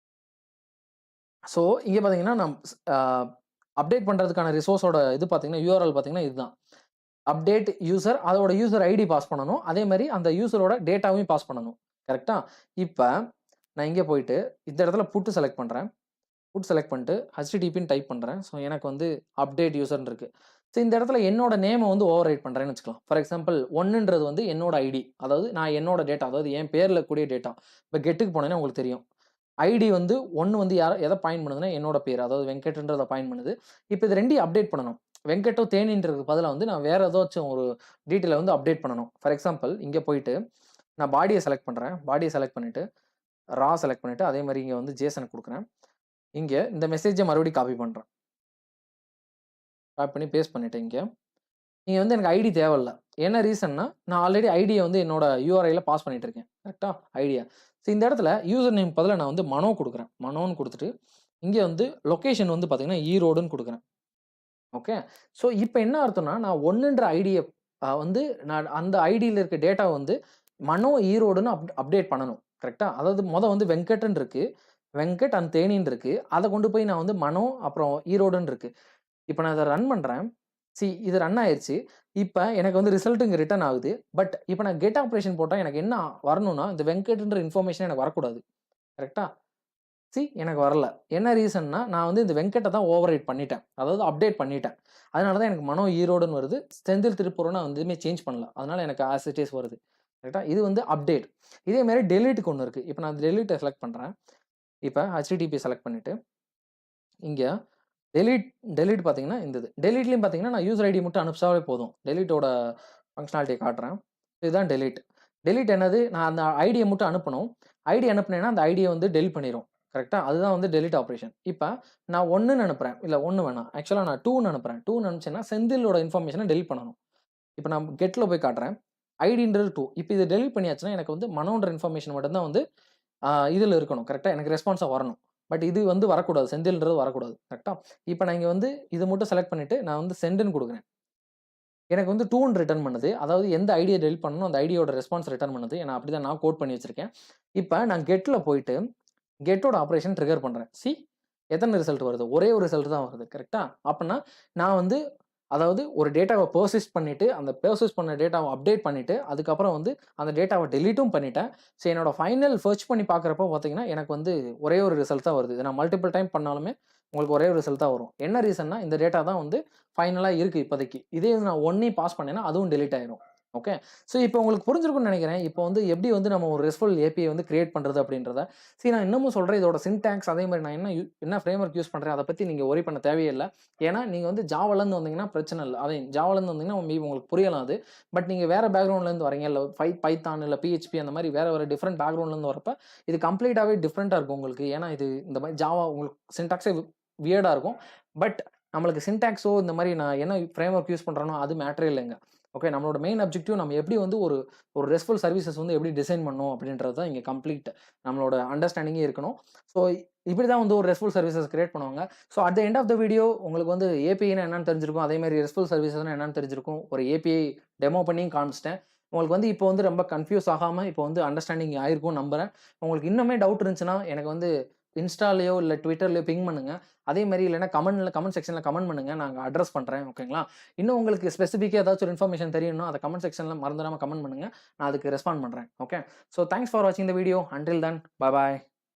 ஸோ இங்கே பார்த்தீங்கன்னா நான் அப்டேட் பண்ணுறதுக்கான ரிசோர்ஸோட இது பார்த்தீங்கன்னா யூஆர்எல் பார்த்தீங்கன்னா இதுதான். அப்டேட் யூசர், அதோட யூசர் ஐடி பாஸ் பண்ணணும். அதே மாதிரி அந்த யூசரோட டேட்டாவையும் பாஸ் பண்ணணும். கரெக்டாக? இப்போ நான் இங்கே போயிட்டு இந்த இடத்துல புட்டு செலக்ட் பண்ணுறேன். புட் செலக்ட் பண்ணிட்டு ஹெச்டிடிபின்னு டைப் பண்ணுறேன். ஸோ எனக்கு வந்து அப்டேட் யூசர்னு இருக்குது. ஸோ இந்த இடத்துல என்னோட நேமை வந்து ஓவர் ரைட் பண்ணுறேன்னு வச்சுக்கலாம். ஃபார் எக்ஸாம்பிள் 1ன்றது வந்து என்னோட ஐடி, அதாவது நான் என்னோட டேட்டா, அதாவது என் பேரில் கூடிய டேட்டா. இப்போ கெட்டுக்கு போனேன்னா உங்களுக்கு தெரியும். ஐடி வந்து 1 வந்து எதை பாயிண்ட் பண்ணுதுன்னா என்னோட பேர், அதாவது வெங்கட்ன்றதை பாயிண்ட் பண்ணுது. இப்போ இது 2 அப்டேட் பண்ணணும். வெங்கட்டோ தேனின்றதுக்கு பதிலாக வந்து நான் வேறு ஏதாச்சும் ஒரு டீட்டெயிலை வந்து அப்டேட் பண்ணணும். ஃபார் எக்ஸாம்பிள் இங்கே போயிட்டு நான் பாடியை செலக்ட் பண்ணுறேன். பாடியை செலக்ட் பண்ணிவிட்டு ரா செலக்ட் பண்ணிவிட்டு அதே மாதிரி இங்கே வந்து ஜேசன் கொடுக்குறேன். இங்கே இந்த மெசேஜை மறுபடியும் காப்பி பண்ணுறேன். காப்பி பண்ணி பேஸ்ட் பண்ணிவிட்டேன். இங்கே வந்து எனக்கு ஐடி தேவையில்லை. என்ன ரீசன்னா நான் ஆல்ரெடி ஐடியை வந்து என்னோட யூஆர்ஐயில் பாஸ் பண்ணிட்டு இருக்கேன். கரெக்டாக? ஐடியா. ஸோ இந்த இடத்துல யூசர் நேம் பதிலாக நான் வந்து மனோ கொடுக்குறேன். மனோன்னு கொடுத்துட்டு இங்கே வந்து லொக்கேஷன் வந்து பார்த்தீங்கன்னா ஈரோடுன்னு கொடுக்குறேன். ஓகே, ஸோ இப்போ என்ன அர்த்தம்னா நான் 1ன்ற ஐடியை வந்து நான் அந்த ஐடியில் இருக்க டேட்டா வந்து மனோ ஈரோடுன்னு அப்டேட் பண்ணணும். கரெக்டாக? அதாவது வந்து வெங்கட்ன்னு இருக்குது, வெங்கட் அண்ட் தேனின்னு இருக்குது. அதை கொண்டு போய் நான் வந்து மனோ அப்புறம் ஈரோடுன்னு இருக்குது. இப்போ நான் அதை ரன் பண்ணுறேன். இது ரன் ஆயிடுச்சு. இப்போ எனக்கு வந்து ரிசல்ட் இங்கே ரிட்டர்ன் ஆகுது. பட் இப்போ நான் கெட் ஆப்ரேஷன் போட்டால் எனக்கு என்ன வரணும்னா இந்த வெங்கட்ன்ற இன்ஃபர்மேஷன் எனக்கு வரக்கூடாது. கரெக்டாக? எனக்கு வரல. என்ன ரீசன்னா நான் வந்து இந்த வெங்கட்டை தான் ஓவர் ரைட் பண்ணிட்டேன், அதாவது அப்டேட் பண்ணிட்டேன். அதனால தான் எனக்கு மனோ ஈரோடுன்னு வருது. செந்தில் திருப்பூர்னு நான் எதுவுமே சேஞ்ச் பண்ணல. அதனால எனக்கு ஆஸ் இட் இஸ் வருது. கரெக்டாக? இது வந்து அப்டேட். இதே மாதிரி டெலீட்டுக்கு ஒன்று இருக்குது. இப்போ நான் டெலீட்டை செலக்ட் பண்ணுறேன். இப்போ ஹெச்டிடிபி செலக்ட் பண்ணிவிட்டு இங்க டெலீட் டெலீட் பார்த்தீங்கன்னா இந்த இது. டெலீட்லயும் பார்த்தீங்கன்னா, நான் யூசர் ஐடி மட்டும் அனுப்பிச்சாவே போதும். டெலீட்டோட ஃபங்ஷனாலிட்டிய காட்டுறேன். இதுதான் டெலீட். டெலீட் என்னது? நான் அந்த ஐடிய மட்டும் அனுப்பணும். ஐடி அனுப்புனேன்னா, அந்த ஐடிய வந்து டெலீட் பண்ணிரும். கரெக்ட்டா? அதுதான் வந்து டெலீட் ஆப்பரேஷன். இப்ப நான் 1ன்னு அனுப்புறேன். இல்ல 1 வேணாம். ஆக்சுவலா நான் 2ன்னு அனுப்புறேன். 2ன்னு அனுப்பிச்சேன்னா, செந்திலோட இன்ஃபர்மேஷன டெலீட் பண்ணணும். இப்ப நான் கெட்ல போய் காட்டுறேன். ஐடின்றது 2. இப்ப இத டெலீட் பண்ணியாச்சுன்னா, எனக்கு வந்து மனோன்ற இன்ஃபர்மேஷன் மட்டும் தான் வந்து இதுல இருக்கணும். கரெக்ட்டா? எனக்கு ரெஸ்பான்ஸா வரணும். பட் இது வந்து வரக்கூடாது. செந்தில்ன்றது வரக்கூடாது. கரெக்ட்டா? இப்ப நான் இங்க வந்து இத மட்டும் செலக்ட் பண்ணிட்டு, நான் வந்து சென்ட்ன்னு குடுக்குறேன். எனக்கு வந்து 2ன்னு ரிட்டர்ன் பண்ணுது. அதாவது எந்த ஐடிய டெலீட் பண்ணனோ, அந்த ஐடியோட ரெஸ்பான்ஸ் ரிட்டர்ன் பண்ணுது. ஏன்னா அப்படிதான் நான் கோட் பண்ணி வச்சிருக்கேன். இப்ப நான் கெட்ல போயிட்டு, கெட்டோட ஆப்பரேஷன் ட்ரிகர் பண்றேன். எத்தன ரிசல்ட் வருது? ஒரே ஒரு ரிசல்ட் தான் வருது. கரெக்ட்டா? அப்பன்னா நான் வந்து அதாவது ஒரு டேட்டாவ பெர்சிஸ்ட் பண்ணிட்டு, அந்த பெர்சிஸ்ட் பண்ண டேட்டாவ அப்டேட் பண்ணிட்டு, அதுக்கப்புறம் வந்து அந்த டேட்டாவ டெலீட்டும் பண்ணிட்டேன். ஸோ என்னோட ஃபைனல் ஃபெர்ச் பண்ணி பார்க்குறப்போ பார்த்தீங்கன்னா, எனக்கு வந்து ஒரே ஒரு ரிசல்ட் தான் வருது. இத நான் மல்டிபிள் டைம் பண்ணாலுமே உங்களுக்கு ஒரே ஒரு ரிசல்ட் தான் வரும். என்ன ரீசன்னா, இந்த டேட்டா தான் வந்து ஃபைனலா இருக்கு இப்போதைக்கு. இதே இது நான் 1யும் பாஸ் பண்ணேன்னா, அதுவும் டெலீட் ஆயிரும். ஓகே. ஸோ இப்போ உங்களுக்கு புரிஞ்சிருக்கும்னு நெனைக்கிறேன். இப்போ வந்து எப்படி வந்து நம்ம ஒரு ரெஸ்ட்ஃபுல் ஏபிஐ வந்து கிரியேட் பண்றது அப்படின்றத. நான் இன்னமும் சொல்றேன் இதோட சின்டாக்ஸ் அதே மாரி நான் என்ன ஃப்ரேம்வொர்க் யூஸ் பண்றேன், அத பத்தி நீங்க வொரி பண்ண தேவையே இல்ல. ஏன்னா, நீங்க வந்து ஜாவாலருந்து வந்தீங்கன்னா பிரச்சனை இல்ல. ஜாவாலருந்து வந்தீங்கன்னா மேபி உங்களுக்கு புரியலாம் அது. பட் நீங்க வேற பேக்கிரவுண்ட்லேருந்து வரீங்க, இல்ல பைத்தான் இல்ல பிஹெச்பி அந்த மாரி வேற டிஃபரண்ட் பேக்கிரவுண்ட்லேருந்து வரப்ப, இது கம்ப்ளீட்டாவே டிஃபரெண்ட்டா இருக்கும் உங்களுக்கு. ஏன்னா, இது இந்த மாரி ஜாவா உங்களுக்கு சின்டாக்ஸே வியர்டா இருக்கும். பட் நம்மளுக்கு சின்டாக்ஸோ இந்த மாரி நான் என்ன ஃப்ரேம்வொர்க் யூஸ் பண்றேனோ அது மேட்டரே இல்லங்க. ஓகே. நம்மளோட மெயின் அப்ஜெக்டிவ் நம்ம எப்படி வந்து ஒரு ஒரு ரெஸ்ட்ஃபுல் சர்வீசஸ் வந்து எப்படி டிசைன் பண்ணணும் அப்படின்றது தான் இங்க கம்ப்ளீட் நம்மளோட அண்டர்ஸ்டாண்டிங்கே இருக்கணும். ஸோ இப்படி தான் வந்து ஒரு ரெஸ்ட்ஃபுல் சர்வீசஸ் கிரியேட் பண்ணுவாங்க. So at the end of the video உங்களுக்கு வந்து ஏபிஐனா என்னன்னு தெரிஞ்சிருக்கும். அதே மாரி ரெஸ்ட்ஃபுல் சர்வீசஸ்னா என்னன்னு தெரிஞ்சிருக்கும். ஒரு ஏபிஐ டெமோ பண்ணியும் காமிச்சிட்டேன். உங்களுக்கு வந்து இப்போ வந்து ரொம்ப கன்ஃப்யூஸ் ஆகாம இப்போ வந்து அண்டர்ஸ்டாண்டிங் ஆயிருக்கும்னு நம்புறேன். உங்களுக்கு இன்னுமே டவுட் இருந்துச்சுன்னா எனக்கு வந்து இன்ஸ்டாலயோ இல்ல ட்விட்டர்லயோ பிங் பண்ணுங்க. அதே மாரி இல்லன்னா கமெண்ட் செக்ஷன்ல கமெண்ட் பண்ணுங்க. நான் அங்க அட்ரஸ் பண்றேன். ஓகேங்களா? இன்னும் உங்களுக்கு ஸ்பெசிஃபிக்கா ஏதாச்சும் ஒரு இன்ஃபர்மேஷன் தெரியணும்னா, அத கமெண்ட் செக்ஷன்ல மறந்துடாம கமெண்ட் பண்ணுங்க. நான் அதுக்கு ரெஸ்பாண்ட் பண்றேன். ஓகே. ஸோ தேங்க்ஸ் ஃபார் வாட்சிங் the video. Until then bye.